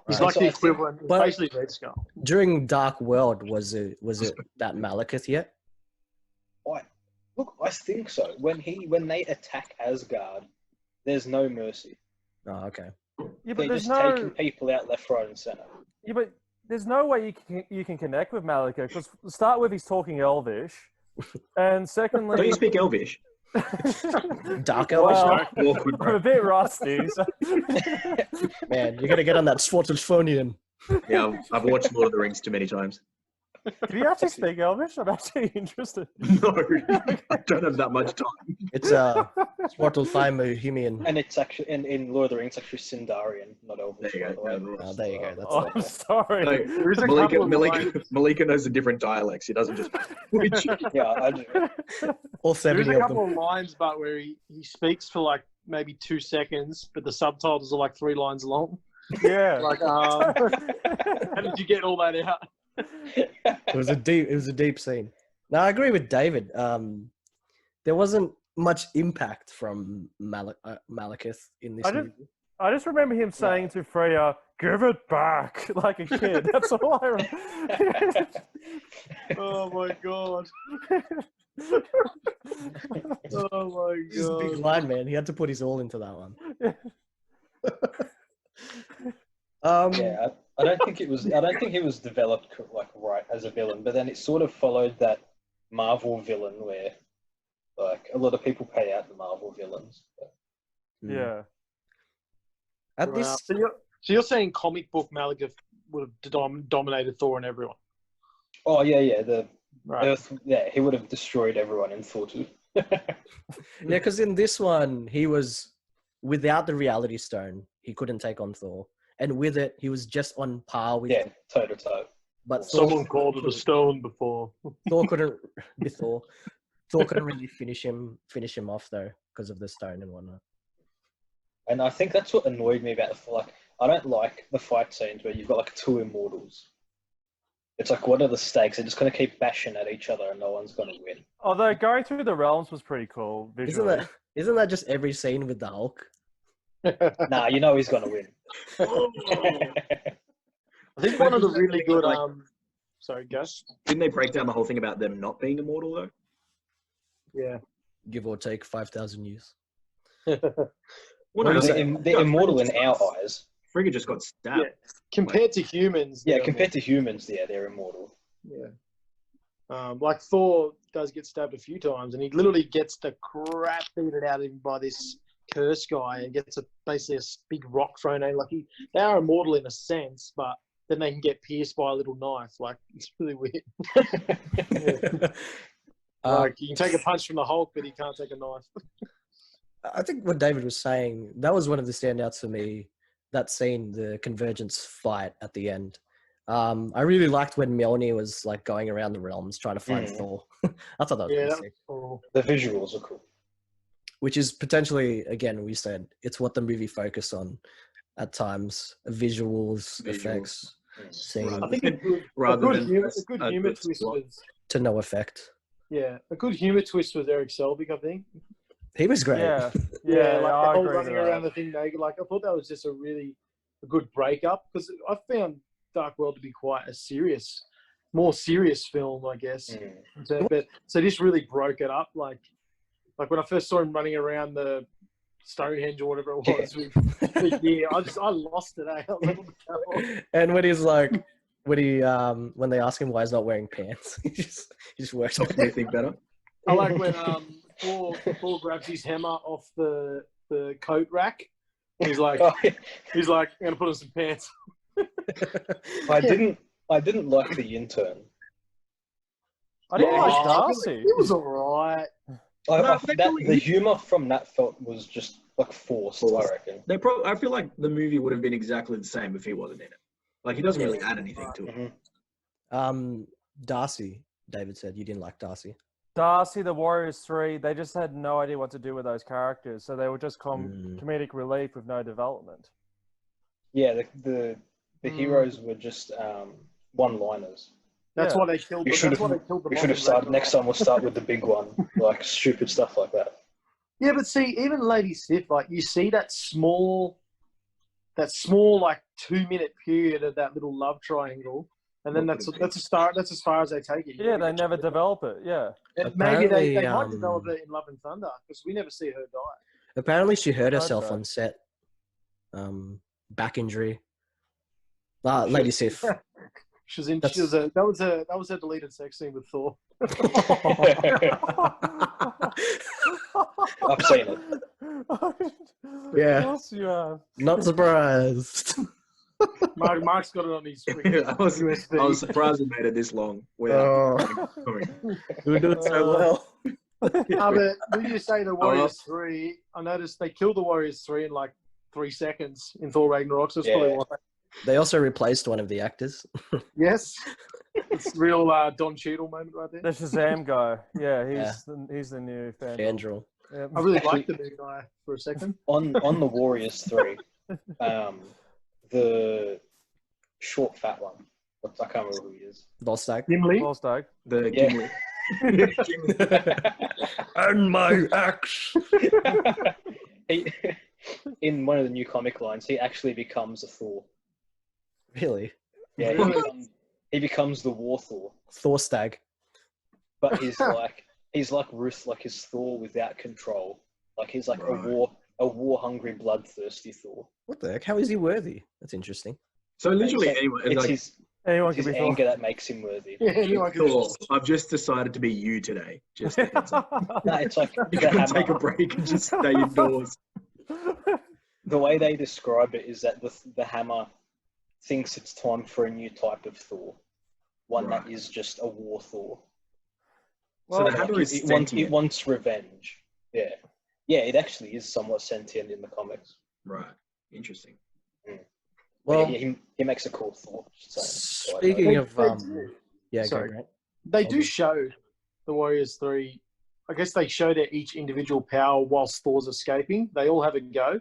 He's Right. like So the I think- equivalent, But- basically Red Skull. During Dark World, was it that Malekith yet? I think so. When they attack Asgard, there's no mercy. Oh, okay. Yeah, but They're there's just no. taking people out left, right, and center. Yeah, but there's no way you can connect with Malekith because start with he's talking Elvish, and Don't secondly, you speak Elvish? Dark Elvish? well, Awkward, I'm bro. a bit rusty. So. Man, you gotta get on that Swartelsphonian. Yeah, I've watched Lord of the Rings too many times. Do you actually speak Elvish? I'm actually interested. No, I don't have that much time. It's Swartelfheimhumian. And it's actually in Lord of the Rings, actually Sindarian, not Elvish. There you by the go. way. Oh, there you go. That's Oh, it. I'm sorry. No, There is a couple of lines. Malika knows the different dialects. He doesn't just... Yeah, I do. All There's 70 a of couple them. of lines, but where he speaks for like maybe 2 seconds, but the subtitles are like 3 lines long. Yeah. Like, how did you get all that out? It was a deep scene. Now I agree with David. There wasn't much impact from Malekith in this movie. I just remember him saying to Freya, "Give it back," like a kid. That's all I remember. Oh my god. Oh my This is a big god. line, man. He had to put his all into that one. Yeah, I don't think it was. I don't think he was developed like right as a villain. But then it sort of followed that Marvel villain where, like, a lot of people pay out the Marvel villains. But, Yeah. At Wow. this, So you're saying comic book Malekith would have dominated Thor and everyone? oh yeah, the Right. Earth. Yeah, he would have destroyed everyone in Thor 2. yeah, because in this one he was without the Reality Stone, he couldn't take on Thor, and with it, he was just on par with. Yeah, toe to toe. But Thor, Someone called it a stone before. Thor couldn't. With Thor, Thor couldn't really finish him off though because of the stone and whatnot. And I think that's what annoyed me about the like. I don't like the fight scenes where you've got like 2 immortals. It's like, what are the stakes? They're just going to keep bashing at each other and no one's going to win. Although going through the realms was pretty cool visually. Isn't that just every scene with the Hulk? Nah, you know he's going to win. I think one of the really good Like- sorry, Gus. Didn't they break down the whole thing about them not being immortal, though? Yeah. Give or take 5,000 years. Well, no, They're immortal in our eyes. Frigga just got stabbed. Yeah. Compared to humans. Yeah, they're compared to humans, yeah, they're immortal. Yeah. Like Thor does get stabbed a few times, and he literally gets the crap beaten out of him by this curse guy and gets basically a big rock thrown at him. Like they are immortal in a sense, but then they can get pierced by a little knife. Like it's really weird. Yeah. Like you can take a punch from the Hulk, but you can't take a knife. I think what David was saying, that was one of the standouts for me. That scene, the convergence fight at the end. I really liked when Mjolnir was like going around the realms trying to find Thor. I thought that was pretty sick. Cool. The visuals are cool. Which is potentially, again, we said it's what the movie focused on at times: visuals. Effects, scenes. I think a good humor twist was to no effect. Yeah, a good humor twist was Eric Selvig. I think he was great. Yeah, like the I whole agree running with that. around the thing naked. Like I thought that was just a good breakup because I found Dark World to be quite a more serious film, I guess. But so this really broke it up. Like when I first saw him running around the Stonehenge or whatever it was. I lost it. I was like, what the hell? And when he's like, when they ask him why he's not wearing pants, he just works out anything better. I like when Thor grabs his hammer off the coat rack. He's like, I'm gonna put on some pants. I didn't like the intern. I didn't like Darcy. It was alright. The humor from that was just like forced. I reckon. I feel like the movie would have been exactly the same if he wasn't in it. Like he doesn't really add anything to it. Darcy, David said you didn't like Darcy. Darcy, the Warriors 3, they just had no idea what to do with those characters, so they were just comedic relief with no development. Yeah, the heroes were just one-liners. That's why they killed. We should have started. Next time we'll start with the big one, like stupid stuff like that. Yeah, but see, even Lady Sif, like you see that small like 2-minute period of that little love triangle, and then that's as far as they take it. Yeah, they never develop it. Yeah, maybe they might develop it in Love and Thunder because we never see her die. Apparently, she hurt herself on set. Back injury. Lady Sif. That was a deleted sex scene with Thor. I've seen it. Yeah. Yes, you have. Not surprised. Mark's got it on his I was surprised it made it this long. Without we do it so well. But when you say the Warriors 3, I noticed they killed the Warriors 3 in like 3 seconds in Thor Ragnarok. So it's probably why. They also replaced one of the actors. Yes. It's real Don Cheadle moment right there. The Shazam guy. Yeah, he's the new Fandral. Yep. I really liked the new guy for a second. On the Warriors 3, the short fat one. I can't remember who he is. Volstagg. Gimli. Volstagg. Gimli. And my axe. In one of the new comic lines, he actually becomes a Thor. Really? Yeah, he becomes the War Thor. Thorstag. But he's like Ruth, like his Thor without control. Like he's like a war-hungry, bloodthirsty Thor. What the heck? How is he worthy? That's interesting. So literally, anyone. It's his anger that makes him worthy. Yeah, anyone can Thor, I've just decided to be you today. Just a heads up. No, it's like You can take a break and just stay indoors. The way they describe it is that the hammer thinks it's time for a new type of Thor, one that is just a war Thor. So the hammer is it wants revenge. Yeah, it actually is somewhat sentient in the comics. Right, interesting. Well, he makes a cool Thor. Speaking of, Sorry. go, They do show the Warriors 3. I guess they show their each individual power whilst Thor's escaping. They all have a go.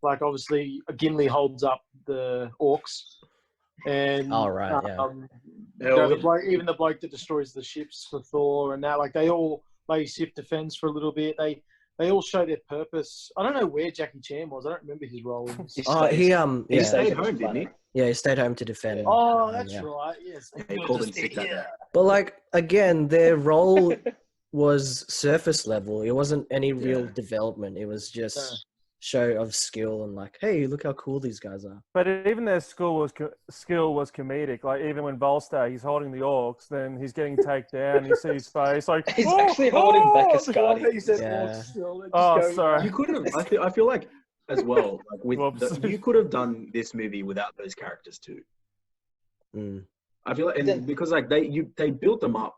Like, obviously, Gimli holds up the orcs. And even the bloke that destroys the ships for Thor and that, like, they all Lady Sif defends for a little bit. They all show their purpose. I don't know where Jackie Chan was. I don't remember his role. He stayed home, didn't he? Yeah, he stayed home to defend. Oh, that's right. Yes. He called in sick that day. But like again, their role was surface level. It wasn't any real development. It was just show of skill and like, hey, look how cool these guys are. But even their skill was comedic. Like even when Volstagg, he's holding the orcs, then he's getting taken down. You see his face, like He's actually holding back a Scotty. He said Yeah. orcs still, and just Oh, going, sorry. You could have. I feel like as well. Like with Whoops. you could have done this movie without those characters too. Mm. I feel like because like they built them up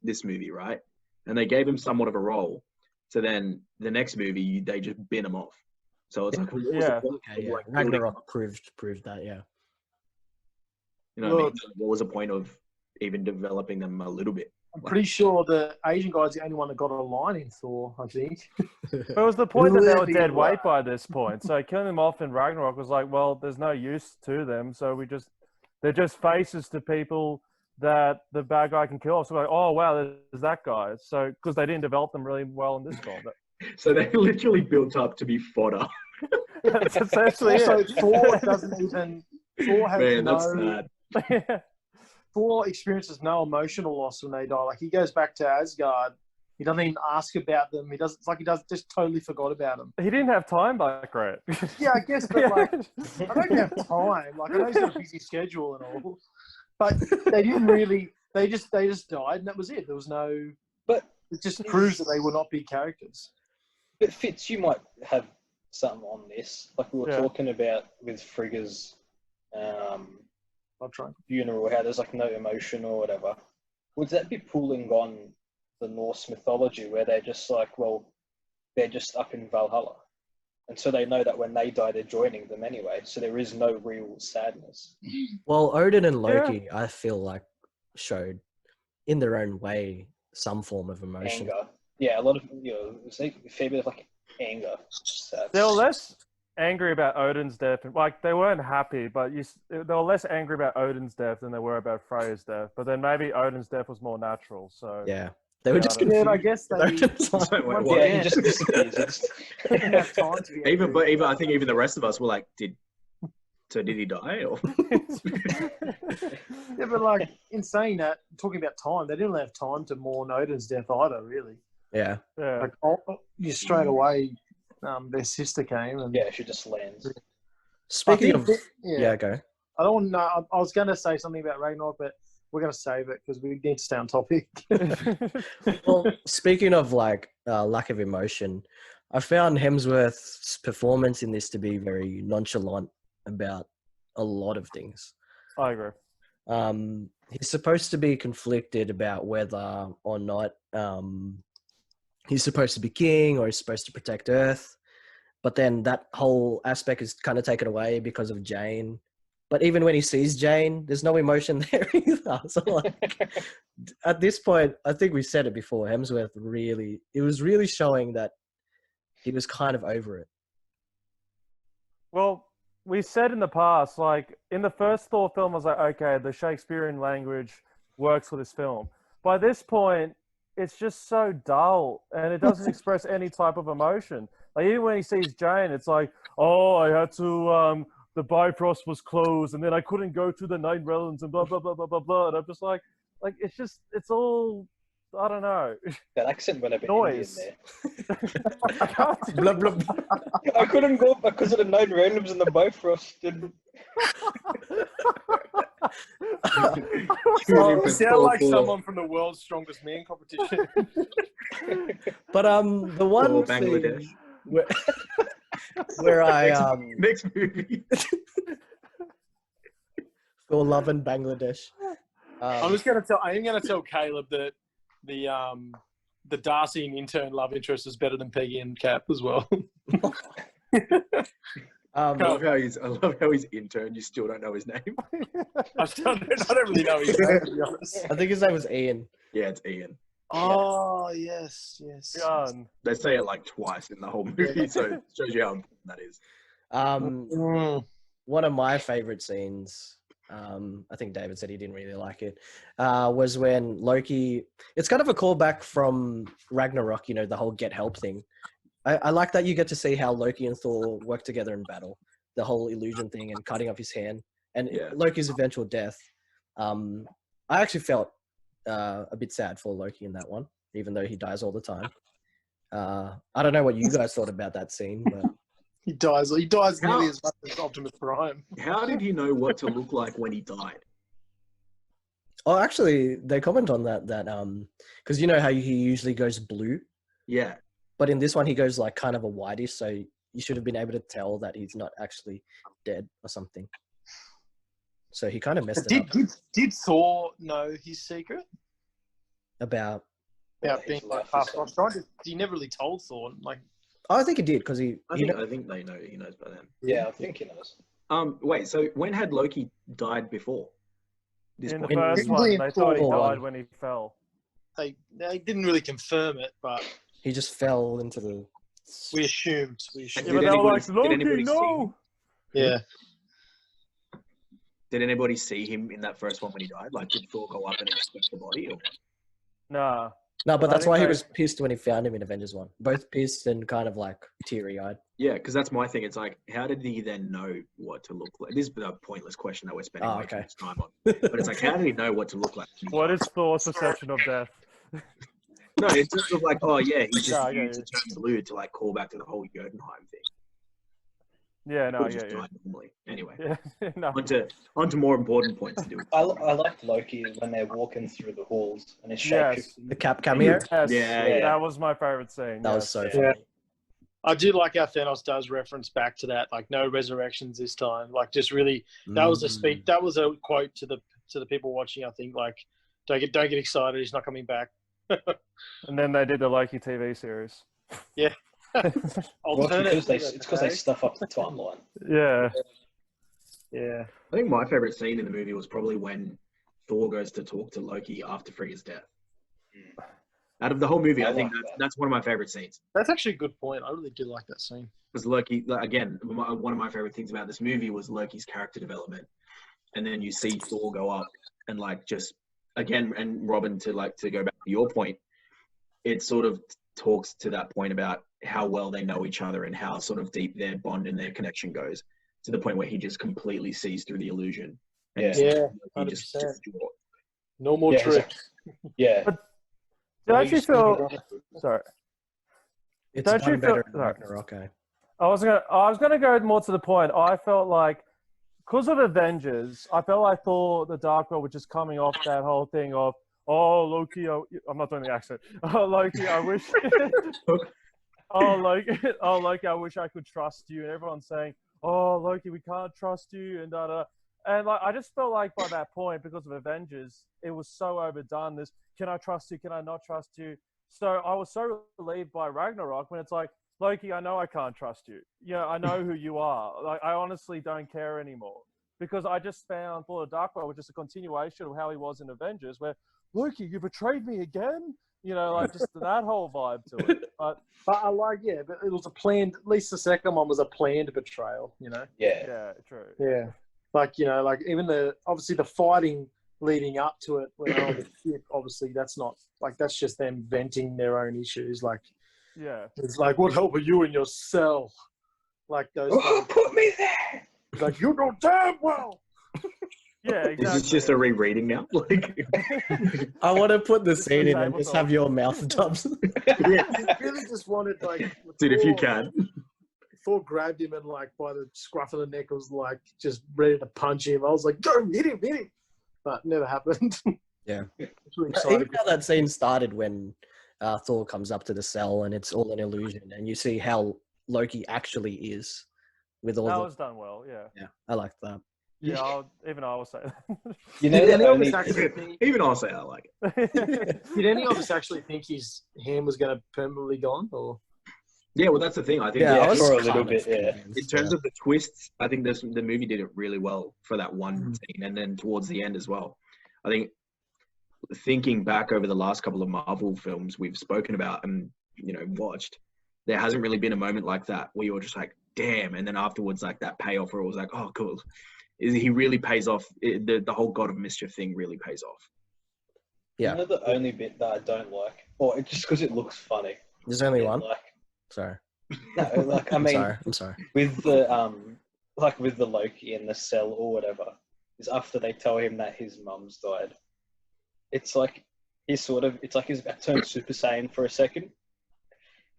this movie, right? And they gave him somewhat of a role. So then the next movie they just bin them off. So it's like, what was the Yeah. point of, Okay, yeah. like, building them Ragnarok up? proved that, yeah. You know what I mean? Look. What was the point of even developing them a little bit? I'm pretty sure the Asian guy's the only one that got a line in Thor, I think. But it was the point that they were Living dead weight life. by this point. So killing them off in Ragnarok was like, well, there's no use to them. So they're just faces to people that the bad guy can kill off. So like, oh wow, there's that guy. So because they didn't develop them really well in this film. But So they literally built up to be fodder. that's essentially Also, it. Thor doesn't even. Thor has Man, no. that's sad. Thor experiences no emotional loss when they die. Like he goes back to Asgard. He doesn't even ask about them. He doesn't. It's like he does just totally forgot about them. He didn't have time back, right? Yeah, I guess, but like I don't have time. Like I know he's got a busy schedule and all, but they didn't really. They just died and that was it. There was no. But it just proves that they will not be characters. But Fitz, you might have something on this, like we were Yeah. talking about with Frigga's I'm trying. funeral, how there's like no emotion or whatever. Would that be pulling on the Norse mythology where they're just like, well, they're just up in Valhalla, and so they know that when they die, they're joining them anyway. So there is no real sadness. Well, Odin and Loki, I feel like, showed in their own way some form of emotion. Anger, yeah, a lot of it's a fair bit of like anger. Sad. They were less angry about Odin's death. Like they weren't happy, but they were less angry about Odin's death than they were about Freya's death. But then maybe Odin's death was more natural. So Yeah. They were Yeah, just I don't Yeah, confused. but I guess they Odin's like, Wait, once what? Yeah, again, he just disappears. didn't have time to be Even angry. I think even the rest of us were like, did he die? Or Yeah, but like in saying that, talking about time, they didn't have time to mourn Odin's death either. Really, yeah. yeah. like you straight away, their sister came and Yeah, she just lands. Speaking I of, think yeah, go. I don't want to know. I was going to say something about Ragnarok, but we're going to save it because we need to stay on topic. Well, speaking of like lack of emotion, I found Hemsworth's performance in this to be very nonchalant about a lot of things. I agree. He's supposed to be conflicted about whether or not he's supposed to be king or he's supposed to protect Earth. But then that whole aspect is kind of taken away because of Jane. But even when he sees Jane, there's no emotion there either. So like, at this point, I think we said it before, Hemsworth it was really showing that he was kind of over it. Well, we said in the past, like in the first Thor film, I was like, okay, the Shakespearean language works for this film. By this point, it's just so dull and it doesn't express any type of emotion. Like even when he sees Jane, it's like, oh, I had to, the Bifrost was closed and then I couldn't go to the Nine Realms and blah, blah, blah, blah, blah, blah. And I'm just like it's all, I don't know. That accent went a bit Noise. Indian I can't do Blah, blah, blah. there. I couldn't go because of the 9 randoms and the Bifrost. And You sound like someone from the world's strongest man competition. But the one Or Bangladesh. scene where I Next movie. Thor Love in Bangladesh. I am going to tell Caleb that the Darcy and intern love interest is better than Peggy and Cap as well. I love how he's intern. You still don't know his name. I don't really know his name, to be honest. I think his name was Ian. Yeah, it's Ian. Oh, yes. Gun. They say it like twice in the whole movie, so it shows you how important that is. One of my favorite scenes, I think David said he didn't really like it, was when Loki, it's kind of a callback from Ragnarok, the whole get help thing. I like that you get to see how Loki and Thor work together in battle, the whole illusion thing and cutting off his hand and Loki's eventual death. I actually felt a bit sad for Loki in that one, even though he dies all the time. I don't know what you guys thought about that scene, but He dies. He dies How- nearly as much as Optimus Prime. How did he know what to look like when he died? oh, actually, they comment on that because you know how he usually goes blue, Yeah. but in this one he goes like kind of a whitish, so you should have been able to tell that he's not actually dead or something. So he kind of messed it up Did Thor know his secret about. about his being like life half is God's son? He never really told Thor. Like, Oh, I think he did because he. I think they know. He knows by then. Yeah, I think he knows. Wait. So when had Loki died before? This In the point? first one, they thought he Thor died one. when he fell. they didn't really confirm it, but He just fell into the. we assumed. Yeah, Did but they were like, did Loki, anybody see no! him? Yeah. Did anybody see him in that first one when he died? Like, did Thor go up and inspect the body? Or? Nah. No, but I that's think why he they- was pissed when he found him in Avengers 1. Both pissed and kind of like teary-eyed. Yeah, because that's my thing. It's like, how did he then know what to look like? This is a pointless question that we're spending Oh, way too okay. much time on. But it's like, how did he know what to look like? when he What died? is Thor's perception of death? No, it's just of like, oh yeah, he just Yeah, I get used the term blue to like call back to the whole Jotunheim thing. Yeah, no, I Could've get just you. died normally. Anyway, Yeah, no. onto more important points to do. I liked Loki when they're walking through the halls and his shape Yes. The Cap cameo? Yes, Yeah. that was my favorite scene. That was yes. so Yeah. funny. I do like how Thanos does reference back to that, like no resurrections this time. Like just really, that was a speech. That was a quote to the people watching. I think like, don't get excited. He's not coming back. And then they did the Loki TV series. Well, it's because they stuff up the timeline. Yeah. Yeah. I think my favorite scene in the movie was probably when Thor goes to talk to Loki after Freya's death. Out of the whole movie, I I think like that. that's one of my favorite scenes. That's actually a good point. I really do like that scene. Because Loki, again, one of my favorite things about this movie was Loki's character development, and then you see Thor go up and like just again, and Robin to go back to your point, it sort of talks to that point about how well they know each other and how sort of deep their bond and their connection goes to the point where he just completely sees through the illusion. And Yeah. you see Yeah, Loki just 100%. distraught. No more Yeah, he's tricks. Yeah. But did I actually feel... Sorry. It's Don't you done better feel- in sorry. Ragnarok. Okay. I was gonna go more to the point. I felt like because of Avengers, I felt like Thor: The Dark World was just coming off that whole thing of, oh Loki, I'm not doing the accent. Oh Loki, I wish. oh Loki, I wish I could trust you. And everyone's saying, oh Loki, we can't trust you, and da da. And like I just felt like by that point, because of Avengers, it was so overdone. This, can I trust you? Can I not trust you? So I was so relieved by Ragnarok when it's like, Loki, I know I can't trust you. You know, I know who you are. Like, I honestly don't care anymore. Because I just found Thor: The Dark World was just a continuation of how he was in Avengers, where, Loki, you betrayed me again? You know, like, just that whole vibe to it. But, But but it was a planned, at least the second one was a planned betrayal, you know? Yeah. yeah, true. Yeah. Like, you know, like even obviously the fighting leading up to it, when on the ship, obviously that's not, like, that's just them venting their own issues. Like, Yeah. it's like, what help are you in your cell? Like those. Oh, put me there! Like, you know damn well. Yeah, Is exactly. this just a rereading now? Like, I want to put the scene in and tabletop. just have your mouth dubs. He really just wanted, like, dude, if you Thor- can. Thor grabbed him and, like, by the scruff of the neck was, like, just ready to punch him. I was like, go, hit him. But never happened. Yeah. It's really Even exciting. how that scene started when Thor comes up to the cell and it's all an illusion, and you see how Loki actually is with all That the. was done well, yeah. Yeah, I like that. Yeah, I will say that. You know, Did any the of only, us actually think, Even I'll say I like it. did any of us actually think his hand was going to permanently gone? Or Yeah, well, that's the thing. I think Yeah, Yeah, I was for a kind little of bit, yeah. convinced, in terms of the twists, I think the movie did it really well for that one scene, and then towards the end as well. I think thinking back over the last couple of Marvel films we've spoken about and watched, there hasn't really been a moment like that where you're just like, damn, and then afterwards like that payoff where it was like, oh, cool. He really pays off. The whole God of Mischief thing really pays off. Yeah. You know the only bit that I don't like, or it's just because it looks funny. There's only Yeah, one. Like, Sorry. no, like I I'm mean, sorry. I'm sorry. with the like with the Loki in the cell or whatever, is after they tell him that his mum's died. It's like it's like he's about to turn Super Saiyan for a second,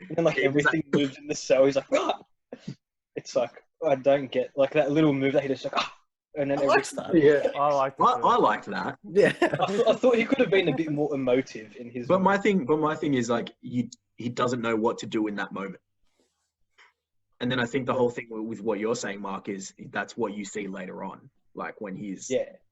And then like Yeah, he's everything moves in the cell. He's like, ah! It's like I don't get like that little move that he just like, ah! And then I liked that. Yeah. I liked it. I liked that. Yeah. I thought he could have been a bit more emotive in his. But my thing is like he doesn't know what to do in that moment. And then I think the whole thing with what you're saying, Mark, is that's what you see later on, like when he's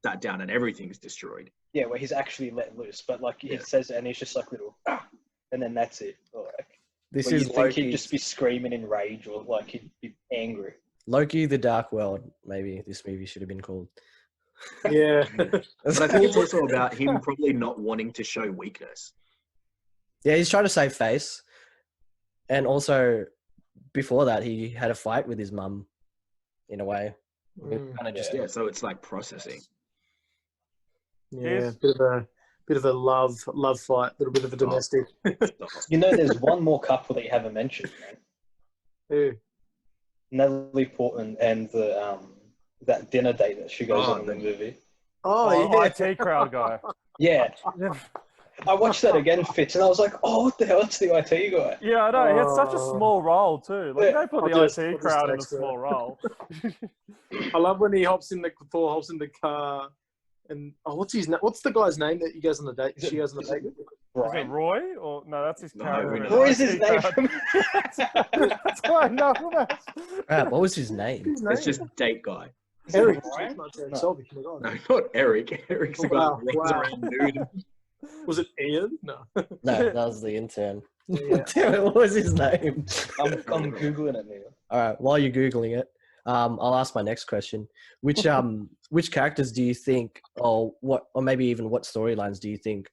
sat down and everything's destroyed. Yeah, where he's actually let loose, but like he Yeah. says, and he's just like little, ah! And then that's it. Or like This where is you'd think he'd Loki. just be screaming in rage, or like he'd be angry. Loki: The Dark World. Maybe this movie should have been called. Yeah. But I think it's also about him probably not wanting to show weakness. Yeah, he's trying to save face, and also before that, he had a fight with his mum. In a way, kind of just Yeah, so it's like processing. Yeah. Bit of a love fight. A little bit of a domestic. You know, there's one more couple that you haven't mentioned, man. Who? Natalie Portman and the that dinner date that she goes on in the movie. Oh, yeah. IT crowd guy. Yeah, I watched that again, Fitz, and I was like, "Oh, what the hell? It's the IT guy." Yeah, I know. He had such a small role too. Like, Yeah. you don't put the I'll IT just crowd in a text her. small role. I love when Thor hops in the car, and what's his name? What's the guy's name that he goes on the date? She goes on the date. with? Is it Roy or no? That's his No, character. we in know. the Roy is his IT name. crowd. That's why I know him as. crap. What was his name? It's just date guy. Eric. Ryan? Not Eric No. Selby. Oh my God. No, not Eric. Eric's the guy Wow, that runs wow. around nude. Was it Ian? No. No, that was the intern. Yeah. Damn it, what was his name? I'm googling it now. All right, while you're googling it, I'll ask my next question. Which characters do you think, or maybe even what storylines do you think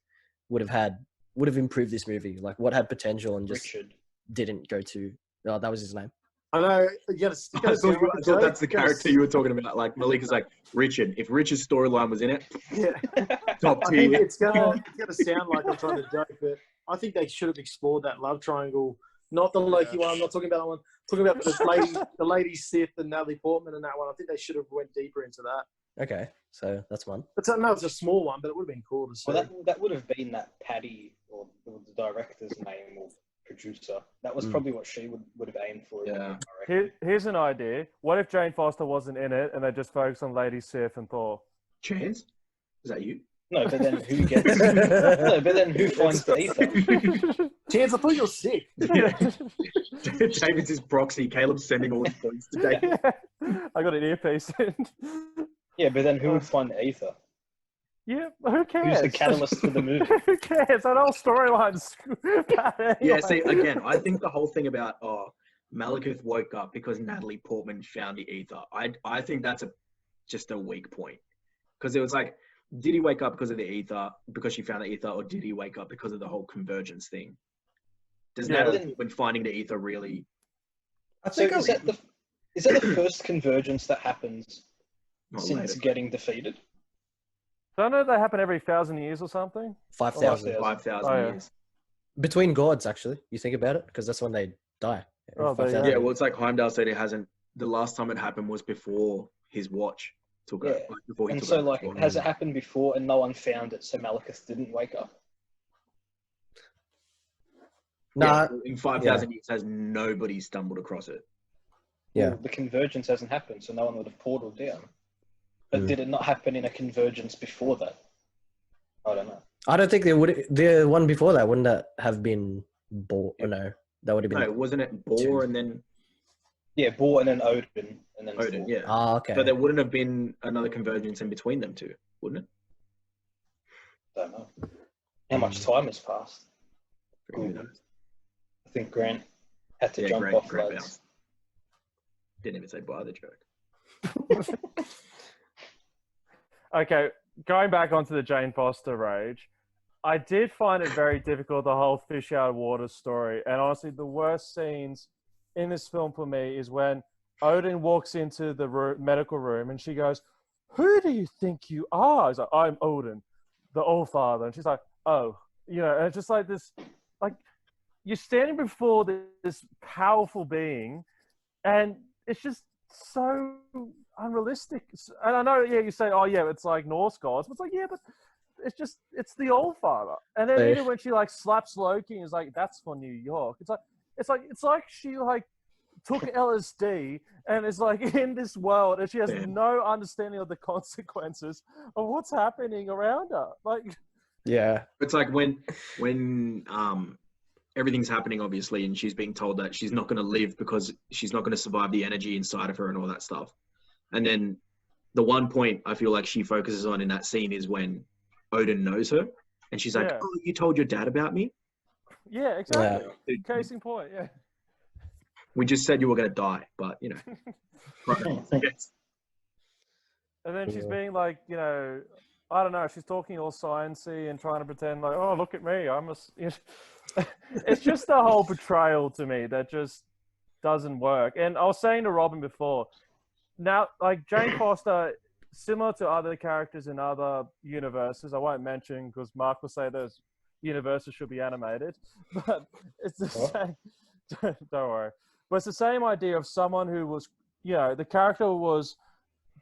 would have improved this movie? Like, what had potential and just Richard. didn't go to? Oh, that was his name. I know. You gotta I thought that's the character you were talking about. Like Malekith's like Richard. If Richard's storyline was in it, Yeah. top I think tier. it's gonna sound like I'm trying to joke, but I think they should have explored that love triangle. Not the Loki one. I'm not talking about that one. I'm talking about the lady Sith and Natalie Portman and that one. I think they should have went deeper into that. Okay, so that's one. But no, it's a small one, but it would have been cool to see. Well, that would have been that Patty or the director's name or producer. That was probably what she would have aimed for. Yeah. Here's an idea. What if Jane Foster wasn't in it and they just focused on Lady Sif and Thor? Chance? Is that you? No, but then who gets? No, but then who finds the ether? Chance, I thought you were sick. David's his proxy. Caleb's sending all his points to David. I got an earpiece in. Yeah, but then who would find the ether? Yeah, who cares? Who's the catalyst for the movie? Who cares? That whole storyline's bad anyway. Yeah, see, again, I think the whole thing about, Malekith woke up because Natalie Portman found the ether. I think that's just a weak point. Because it was like, did he wake up because of the ether, because she found the ether, or did he wake up because of the whole convergence thing? Does Natalie Portman finding the ether really... So is that the first convergence that happens since later. getting defeated? Don't know that happen every 1,000 years or something? 5,000. 5,000 Oh, yeah. years. Between gods, actually. You think about it, because that's when they die. Oh, there you 5,000. Yeah, well, it's like Heimdall said it hasn't... The last time it happened was before his watch took Yeah. over. Like, before he And took so, over like, the watch. has it happened before and no one found it, so Malekith didn't wake up? Nah, Yeah, in 5,000 years, has nobody stumbled across it. yeah. Well, the convergence hasn't happened, so no one would have portaled down. But did it not happen in a convergence before that? I don't know. I don't think the one before that wouldn't that have been Or no, that would have been. No, wasn't it Boar and then Yeah, Boar and then Odin and then Odin? Thor. Yeah. Ah, okay. But there wouldn't have been another convergence in between them two, wouldn't it? Don't know. How much time has passed? Who knows? I think Grant had to Yeah, jump Grant off bounced. lads. Didn't even say buy the joke. Okay, going back onto the Jane Foster rage, I did find it very difficult, the whole fish out of water story. And honestly, the worst scenes in this film for me is when Odin walks into the medical room and she goes, "Who do you think you are?" He's like, "I'm Odin, the All-Father." And she's like, "Oh." You know, and it's just like this, like, you're standing before this powerful being and it's just so unrealistic. And I know, yeah, you say, "Oh, yeah, it's like Norse gods." But it's like, yeah, but it's the All-Father. And then even when she, like, slaps Loki and is like, "That's for New York." It's like, it's like she like took LSD and is like in this world, and she has no understanding of the consequences of what's happening around her. Like, Yeah. It's like when everything's happening, obviously, and she's being told that she's not going to live because she's not going to survive the energy inside of her and all that stuff. And then the one point I feel like she focuses on in that scene is when Odin knows her, and she's like, "Oh, you told your dad about me?" Yeah, exactly. Case in point, yeah. We just said you were going to die, but you know. Yes. And then she's being like, you know, I don't know, she's talking all sciencey and trying to pretend like, oh, look at me, I'm a. You know, it's just the whole portrayal to me that just doesn't work. And I was saying to Robin before, now, like Jane Foster, similar to other characters in other universes, I won't mention because Mark will say those universes should be animated, but it's the same. Don't worry. But it's the same idea of someone who was, you know, the character was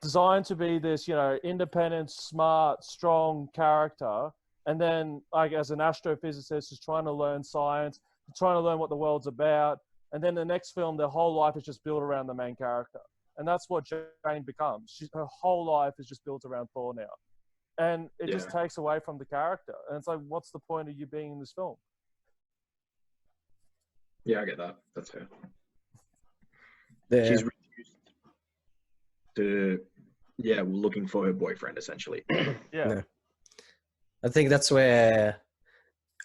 designed to be this, you know, independent, smart, strong character. And then, like, as an astrophysicist, is trying to learn science, trying to learn what the world's about. And then the next film, their whole life is just built around the main character. And that's what Jane becomes. Her whole life is just built around Thor now. And it just takes away from the character. And it's like, what's the point of you being in this film? Yeah, I get that. That's fair. Yeah. She's reduced to, looking for her boyfriend, essentially. Yeah. I think that's where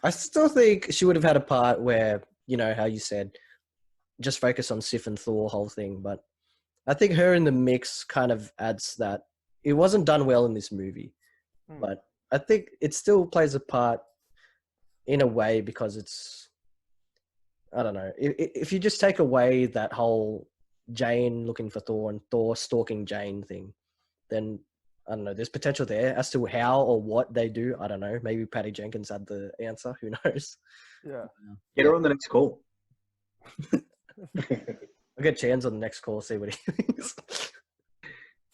I still think she would have had a part where, you know, how you said, just focus on Sif and Thor whole thing. But I think her in the mix kind of adds that. It wasn't done well in this movie, but I think it still plays a part in a way because it's, I don't know. If you just take away that whole Jane looking for Thor and Thor stalking Jane thing, then I don't know. There's potential there as to how or what they do. I don't know. Maybe Patty Jenkins had the answer. Who knows? Yeah. Get her on the next call. I'll get Chance on the next call. See what he thinks.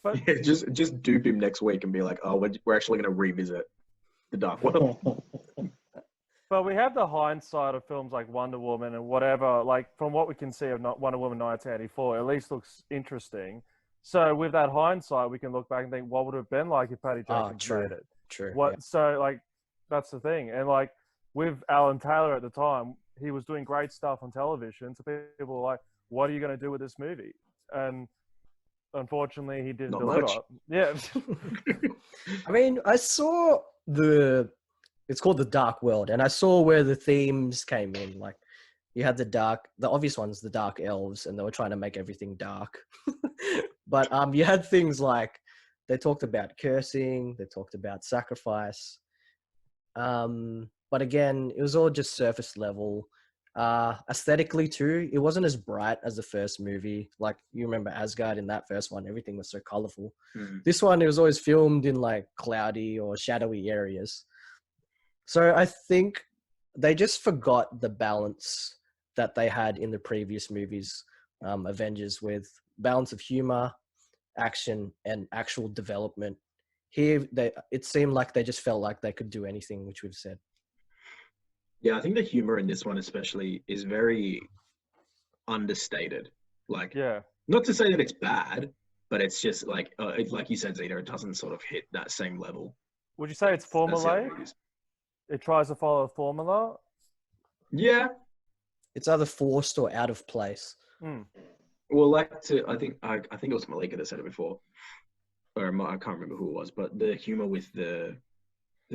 But Yeah, just dupe him next week and be like, oh, we're actually going to revisit the Dark World. But we have the hindsight of films like Wonder Woman and whatever, like from what we can see of Wonder Woman 1984, at least looks interesting. So with that hindsight, we can look back and think, what would it have been like if Patty Jenkins made it? True. What? Yeah. So like, that's the thing. And like with Alan Taylor at the time, he was doing great stuff on television. So people were like, what are you going to do with this movie? And unfortunately, he didn't Not deliver. much. Yeah. I mean, I saw it's called The Dark World, and I saw where the themes came in. Like, you had the obvious ones, the dark elves, and they were trying to make everything dark. But you had things like, they talked about cursing, they talked about sacrifice. But again, it was all just surface level. Aesthetically too, it wasn't as bright as the first movie. Like, you remember Asgard in that first one, everything was so colorful. This one, it was always filmed in like cloudy or shadowy areas. So I think they just forgot the balance that they had in the previous movies, Avengers, with balance of humor, action, and actual development. Here, it seemed like they just felt like they could do anything, which we've said. Yeah, I think the humor in this one especially is very understated. Like, not to say that it's bad, but it's just like you said, Zeta, it doesn't sort of hit that same level. Would you say it's formulaic? It tries to follow a formula? Yeah. It's either forced or out of place. Well, I think it was Malekith that said it before, or I can't remember who it was, but the humor with the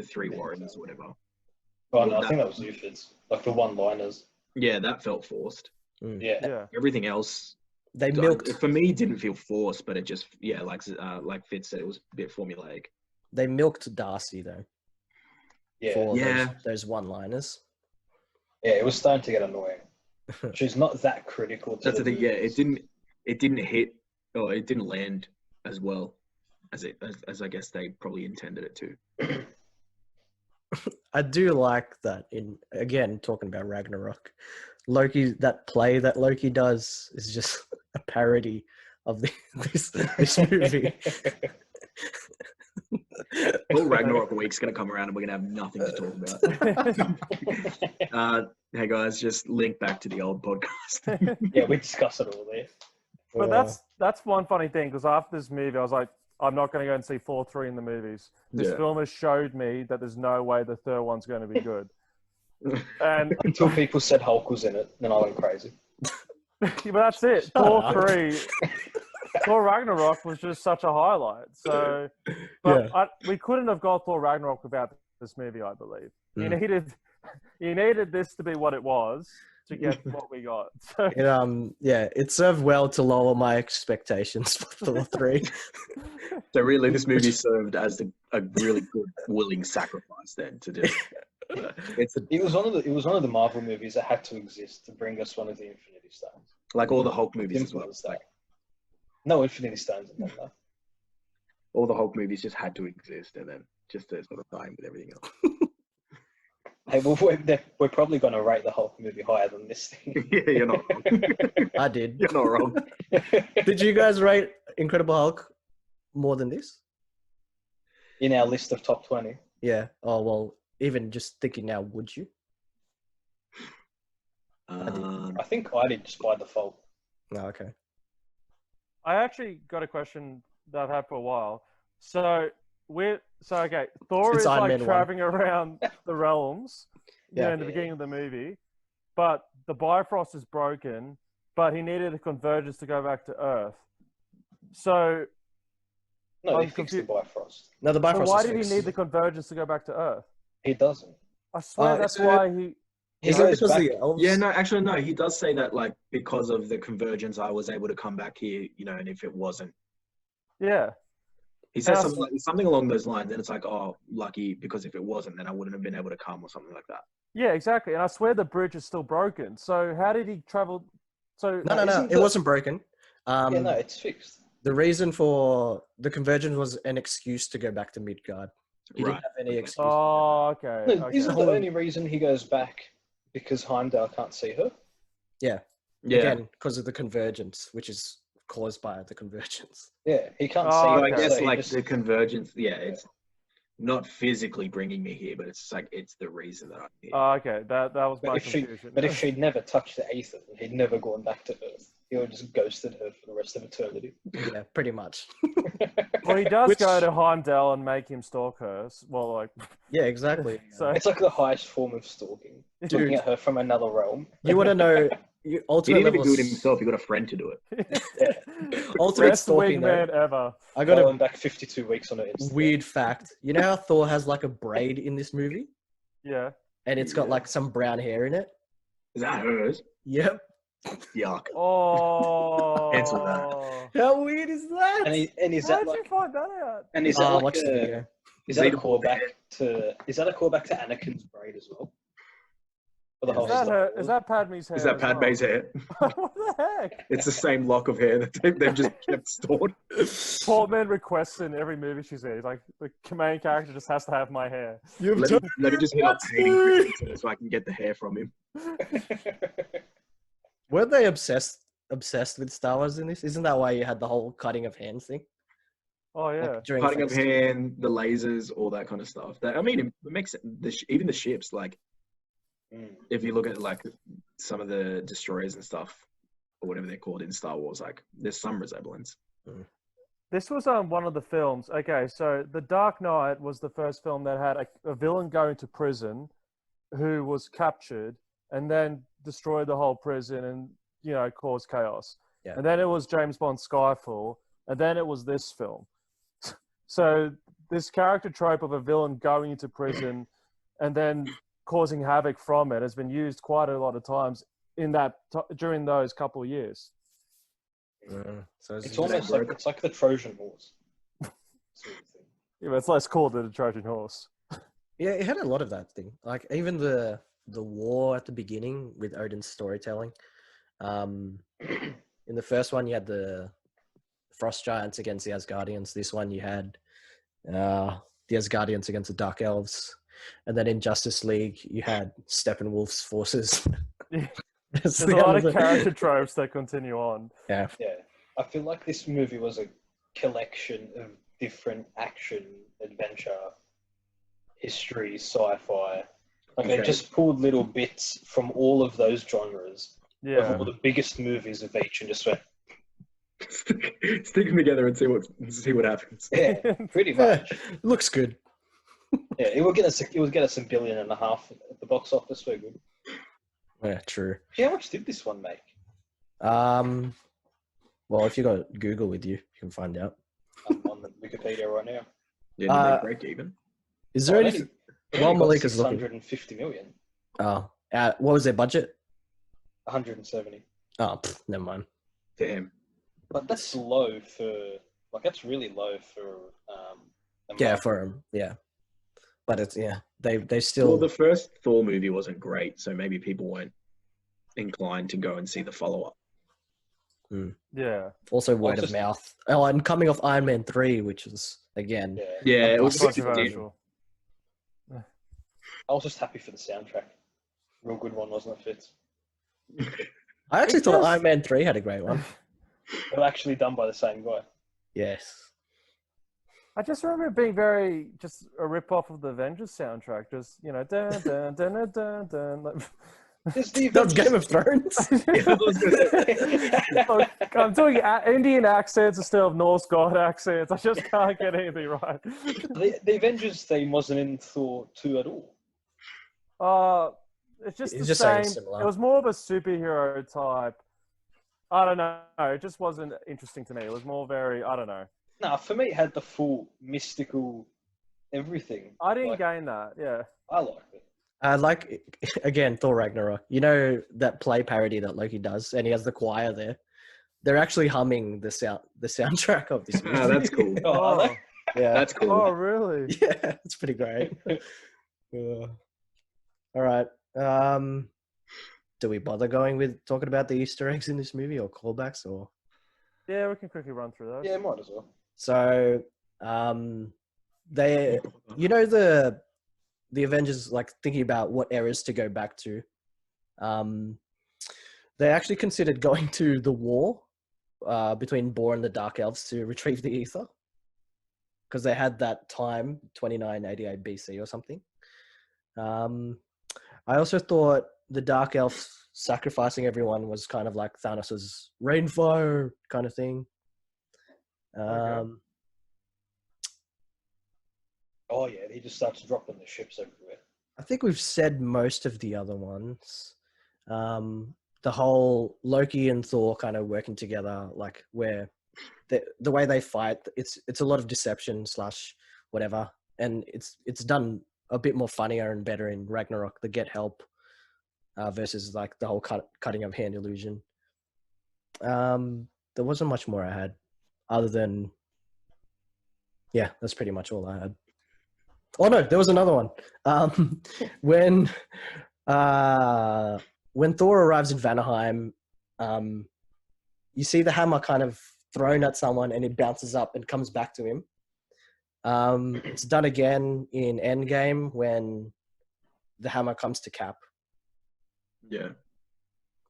three warriors or whatever. Oh no, I think that was Ufid's, like the one-liners. Yeah, that felt forced. Yeah. Everything else, they milked. For me, didn't feel forced, but it just like Fitz said, it was a bit formulaic. They milked Darcy though. For those one-liners. Yeah, it was starting to get annoying. She's not that critical. That's the thing. Yeah, it didn't hit, or it didn't land as well as as I guess they probably intended it to. I do like that. Again, talking about Ragnarok, Loki, that play that Loki does is just a parody of this movie. Well, Ragnarok week's gonna come around and we're gonna have nothing to talk about. Hey guys, just link back to the old podcast. Yeah, we discussed it all there. But that's one funny thing, because after this movie, I was like, I'm not going to go and see 4, 3 in the movies. This film has showed me that there's no way the third one's going to be good. And Until people said Hulk was in it, then I went crazy. but that's it. Thor 3, Thor Ragnarok was just such a highlight. So, but we couldn't have got Thor Ragnarok without this movie, I believe. You needed this to be what it was to get what we got. So, it served well to lower my expectations for Thor 3. So really, this movie served as a really good, willing sacrifice then to just. It was one of the Marvel movies that had to exist to bring us one of the Infinity Stones. Like all the Hulk movies as well. Like, no Infinity Stones in them though. All the Hulk movies just had to exist, and then just to sort of tie in with everything else. Hey, well, we're probably going to rate the Hulk movie higher than this thing. Yeah, you're not wrong. I did. You're not wrong. Did you guys rate Incredible Hulk more than this? In our list of top 20. Yeah. Oh, well, even just thinking now, would you? I think I did just by default. Oh, okay. I actually got a question that I've had for a while. So, Thor is like traveling around the realms in the beginning of the movie, but the Bifrost is broken, but he needed a convergence to go back to Earth. So, no, he fixed the Bifrost. No, the Bifrost. So why did he need the convergence to go back to Earth? He doesn't. I swear that's why he. Is it because of the elves? Yeah, no, actually, no. He does say that, like, because of the convergence, I was able to come back here, and if it wasn't. Yeah. He says something along those lines, and it's like, oh, lucky, because if it wasn't, then I wouldn't have been able to come, or something like that. Yeah, exactly. And I swear the bridge is still broken. So how did he travel? So No, it wasn't broken. No, it's fixed. The reason for the convergence was an excuse to go back to Midgard. He didn't have any excuse. Oh, okay. No, isn't the only reason he goes back because Heimdall can't see her? Yeah. Again, because of the convergence, which is caused by the convergence. Yeah, he can't see. I guess the convergence. Yeah, it's not physically bringing me here, but it's like it's the reason that I'm here. Oh, okay. That was my confusion. But if she'd never touched the Aether, he'd never gone back to Earth. He would have just ghosted her for the rest of eternity. Yeah, pretty much. Well, he does go to Heimdall and make him stalk her. Well, like. Yeah, exactly. So it's like the highest form of stalking. Looking at her from another realm. You want to know? He didn't even do it himself. He got a friend to do it. Yeah. Ultimate best stalking, wingman ever. I got going back 52 weeks on it. Weird fact. You know how Thor has like a braid in this movie? Yeah. And it's got like some brown hair in it. Is that hers? Yep. Yuck. Oh. Cancel that. How weird is that? And is How that did you find that out? And is that like watch the video. Is that a callback to Anakin's braid as well? Is that Padme's hair? Is that Padme's hair? What the heck? It's the same lock of hair that they've just kept stored. Portman requests in every movie she's in. He's like, the main character just has to have my hair. Let me just hit up Hayden Christensen so I can get the hair from him. Weren't they obsessed with Star Wars in this? Isn't that why you had the whole cutting of hands thing? Oh yeah, like cutting of hand, the lasers, all that kind of stuff. I mean, it makes even the ships like. If you look at like some of the destroyers and stuff, or whatever they're called in Star Wars, like there's some resemblance. This was one of the films. Okay, so The Dark Knight was the first film that had a villain going to prison, who was captured and then destroyed the whole prison and caused chaos. Yeah. And then it was James Bond Skyfall, and then it was this film. So this character trope of a villain going into prison and then causing havoc from it has been used quite a lot of times in during those couple of years. So it's almost like the Trojan Horse. Yeah, but it's less cool than the Trojan Horse. Yeah, it had a lot of that thing. Like even the war at the beginning with Odin's storytelling. In the first one, you had the Frost Giants against the Asgardians. This one, you had the Asgardians against the Dark Elves. And then in Justice League, you had Steppenwolf's forces. There's a lot of character tropes that continue on. Yeah. I feel like this movie was a collection of different action, adventure, history, sci-fi. Like they Okay. just pulled little bits from all of those genres of Yeah. all the biggest movies of each and just went, Stick them together and see what happens. yeah, pretty Yeah, much. looks good. Yeah, it would get us $1.5 billion at the box office. We're good. Yeah, true. How much did this one make? Well, if you got Google with you, you can find out. I'm on the Wikipedia right now. Yeah, did they break even? Is there anything? While Malik is looking, 150 million. oh, what was their budget? 170. Oh, never mind. Damn. But that's low for that's really low for a Yeah, Marvel. for him, yeah. But it's they still. Well, the first Thor movie wasn't great, so maybe people weren't inclined to go and see the follow-up. Yeah. Also word of just- mouth. Oh, and coming off Iron Man 3, which is again. Yeah, it was Controversial. I was just happy for the soundtrack. Real good one, wasn't it, Fitz? I actually It thought does- Iron Man 3 had a great one. They were actually done by the same guy. Yes. I just remember it being very just a rip off of the Avengers soundtrack. Just dun dun dun dun dun dun. Like, There's the That's Game of Avengers. Thrones. Look, I'm doing Indian accents instead of Norse god accents. I just can't get anything right. The Avengers theme wasn't in Thor 2 at all. It's just It's the just saying same. similar. It was more of a superhero type. I don't know. It just wasn't interesting to me. It was more very. I don't know. Nah, for me, it had the full mystical everything. I didn't Like, gain that. Yeah. I liked it. Like again, Thor Ragnarok. You know that play parody that Loki does, and he has the choir there. They're actually humming the soundtrack of this movie. Ah, that's cool. Oh, I like- Yeah, That's cool. Oh, really? yeah, it's pretty great. All right. Do we bother going with talking about the Easter eggs in this movie or callbacks or? Yeah, we can quickly run through those. yeah, might as well. So, they, you know, the Avengers like thinking about what eras to go back to. They actually considered going to the war between Bor and the Dark Elves to retrieve the ether, because they had that time 2988 BC or something. I also thought the Dark Elves sacrificing everyone was kind of like Thanos's rainfire kind of thing. Okay. Oh, yeah, he just starts dropping the ships everywhere. I think we've said most of the other ones. The whole Loki and Thor kind of working together, like where the way they fight, it's a lot of deception / whatever, and it's done a bit more funnier and better in Ragnarok. The get help versus like the whole cutting of hand illusion. There wasn't much more I had, other than that's pretty much all I had. Oh no, there was another one. When Thor arrives in Vanaheim, you see the hammer kind of thrown at someone and it bounces up and comes back to him. It's done again in Endgame when the hammer comes to Cap. Yeah.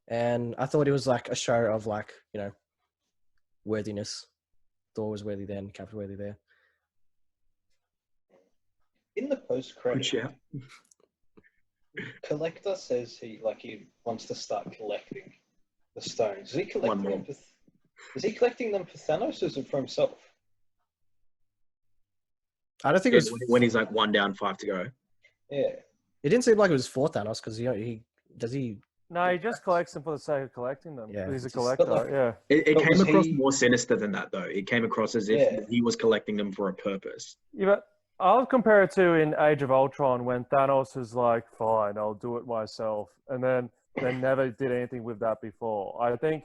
And I thought it was like a show of like, worthiness. Thor was worthy then, Cap was worthy there. In the post-credit, Good shout. Collector says he wants to start collecting the stones. Is he collecting more. them is he collecting them for Thanos or is it for himself? I don't think Yeah, it was when he's like 1 down, 5 to go. Yeah. It didn't seem like it was for Thanos because he No, he just collects them for the sake of collecting them. Yeah, He's a just- collector. but like- Yeah. It But came was across he- more sinister than that, though. It came across as if Yeah. he was collecting them for a purpose. Yeah, but I'll compare it to in Age of Ultron when Thanos is like, fine, I'll do it myself. And then they never did anything with that before. I think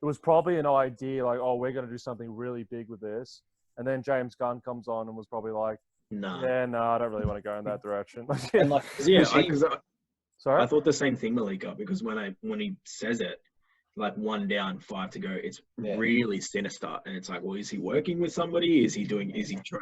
it was probably an idea like, oh, we're going to do something really big with this. And then James Gunn comes on and was probably like, Nah. yeah, no, I don't really want to go in that direction. And like, Yeah, was he- because Sorry? I thought the same thing, Malika, because when he says it, like 1 down, 5 to go, it's Yeah. really sinister. And it's like, well, is he working with somebody? Is he trying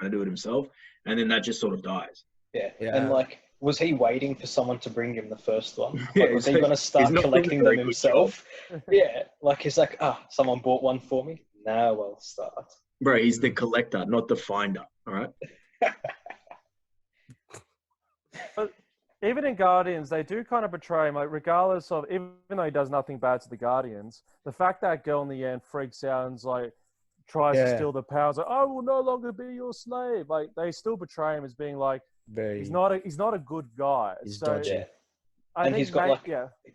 to do it himself? And then that just sort of dies. yeah. Yeah. And like, was he waiting for someone to bring him the first one? Yeah, Like, was he he's going to start not doing a collecting very them good himself? Yeah. Like, he's like, someone bought one for me. Now I'll start. Bro, he's the collector, not the finder. All right. But even in Guardians, they do kind of portray him, like, regardless of, even though he does nothing bad to the Guardians, the fact that girl in the end freaks out and is like, tries to steal the powers, like, I will no longer be your slave. Like, they still portray him as being like, he's not a good guy. He's so, dodgy. Yeah. I And think he's got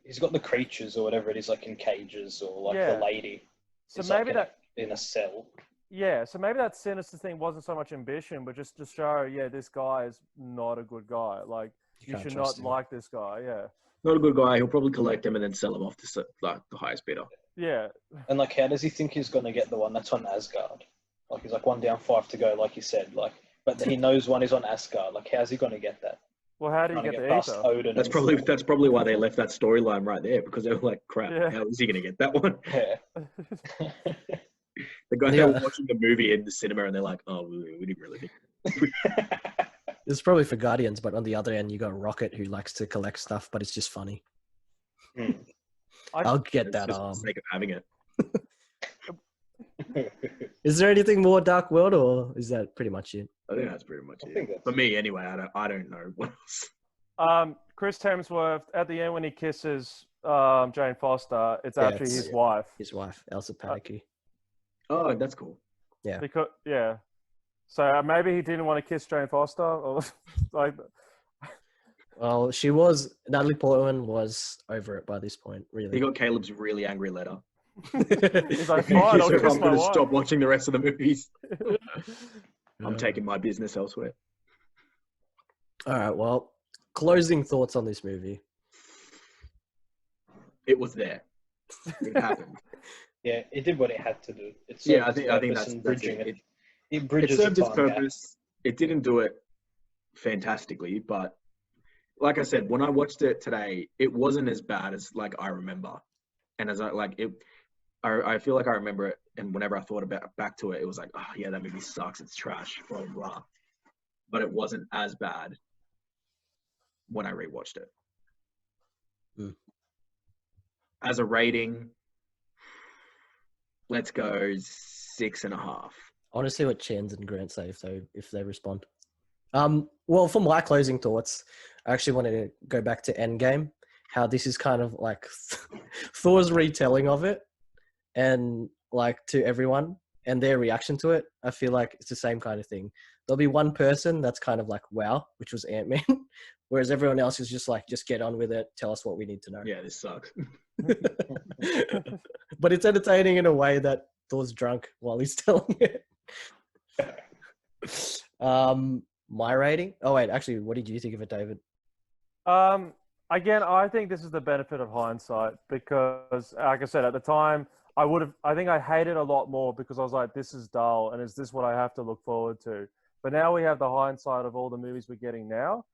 he's got the creatures or whatever it is, like in cages, or like the lady. So is maybe like in a cell. Yeah, so maybe that sinister thing wasn't so much ambition, but just to show, this guy is not a good guy. Like, you should not like this guy. Yeah. Not a good guy. He'll probably collect him and then sell him off to like the highest bidder. Yeah. And like, how does he think he's going to get the one that's on Asgard? Like, he's like 1 down, 5 to go, like you said. Like, but he knows one is on Asgard. Like, how's he going to get that? Well, how do you get the ether? Odin That's probably why they left that storyline right there, because they were like, crap, how is he going to get that one? Yeah. The guys that were watching the movie in the cinema and they're like, oh, we didn't really think. It's probably for Guardians, but on the other end, you got Rocket, who likes to collect stuff, but it's just funny. I'll get that just for the sake of having it. Is there anything more Dark World, or is that pretty much it? I think that's pretty much it. For me, anyway, I don't know what else. Chris Hemsworth, at the end when he kisses Jane Foster, it's actually his wife. His wife, Elsa Pataky. Oh, that's cool. Yeah. So maybe he didn't want to kiss Jane Foster, or like. Well, Natalie Portman was over it by this point, really. He got Caleb's really angry letter. He's like, fine, I'll kiss my I'm going to wife. stop watching the rest of the movies. I'm taking my business elsewhere. All right, well, closing thoughts on this movie. It was there. It happened. Yeah, it did what it had to do. I think that's bridging it. It bridges it served its time purpose. It didn't do it fantastically, but like I said, when I watched it today, it wasn't as bad as like I remember, and as I feel like I remember it, and whenever I thought back to it, it was like, oh yeah, that movie sucks. It's trash, blah blah blah. But it wasn't as bad when I rewatched it. As a rating, let's go 6.5. I want to see what Chans and Grant say if they respond. Well, for my closing thoughts, I actually wanted to go back to Endgame, how this is kind of like Thor's retelling of it, and like to everyone and their reaction to it. I feel like it's the same kind of thing. There'll be one person that's kind of like, wow, which was Ant-Man, whereas everyone else is just like, just get on with it. Tell us what we need to know. Yeah, this sucks. But it's entertaining in a way that Thor's drunk while he's telling it. My rating? Oh, wait, actually, what did you think of it, David? Again, I think this is the benefit of hindsight because, like I said, at the time, I think I hated it a lot more because I was like, this is dull, and is this what I have to look forward to? But now we have the hindsight of all the movies we're getting now.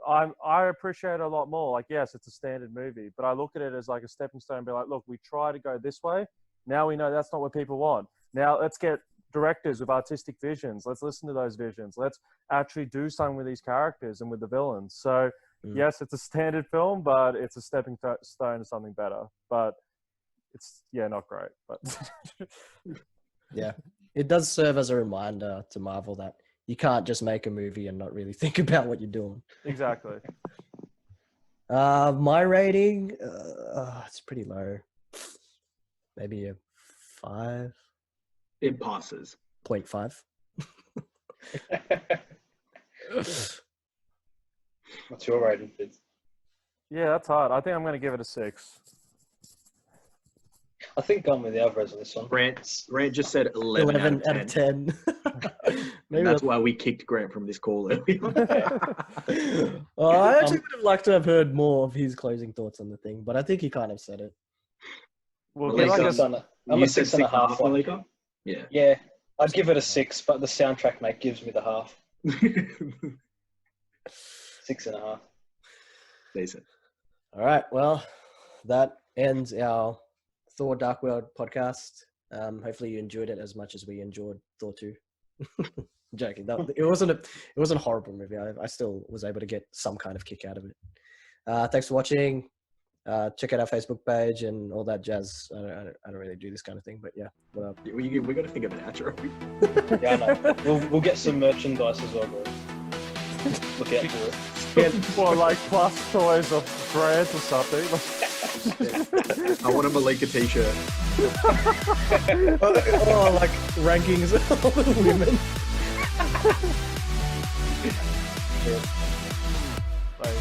I appreciate it a lot more. Like, yes, it's a standard movie, but I look at it as like a stepping stone and be like, look, we try to go this way. Now we know that's not what people want. Now let's get directors with artistic visions. Let's listen to those visions. Let's actually do something with these characters and with the villains. So yes, it's a standard film, but it's a stepping stone to something better. But it's, not great. But yeah, it does serve as a reminder to Marvel that you can't just make a movie and not really think about what you're doing. Exactly. My rating, it's pretty low. Maybe a 5. It passes. 0.5. What's your rating, Fitz? Yeah, that's hard. I think I'm going to give it a 6. I think I'm with the Alvarez on this one. Grant just said 11 out of 10. Maybe that's why we kicked Grant from this call earlier. I actually would have liked to have heard more of his closing thoughts on the thing, but I think he kind of said it. Well, I'm a 6.5. Malekith? Yeah. Yeah, I'd give it a 6, but the soundtrack, mate, gives me the half. 6.5. Decent. All right. Well, that ends our Thor Dark World podcast. Hopefully you enjoyed it as much as we enjoyed Thor 2. I'm joking. It wasn't a horrible movie. I still was able to get some kind of kick out of it. Thanks for watching. Check out our Facebook page and all that jazz. I don't really do this kind of thing, but yeah. What up? We got to think of an outro. Yeah, I know. We'll get some merchandise as well, guys. Look out for it. Or like plus toys of brands or something. I want a Malekith t-shirt. Oh, like rankings of all the women. Like,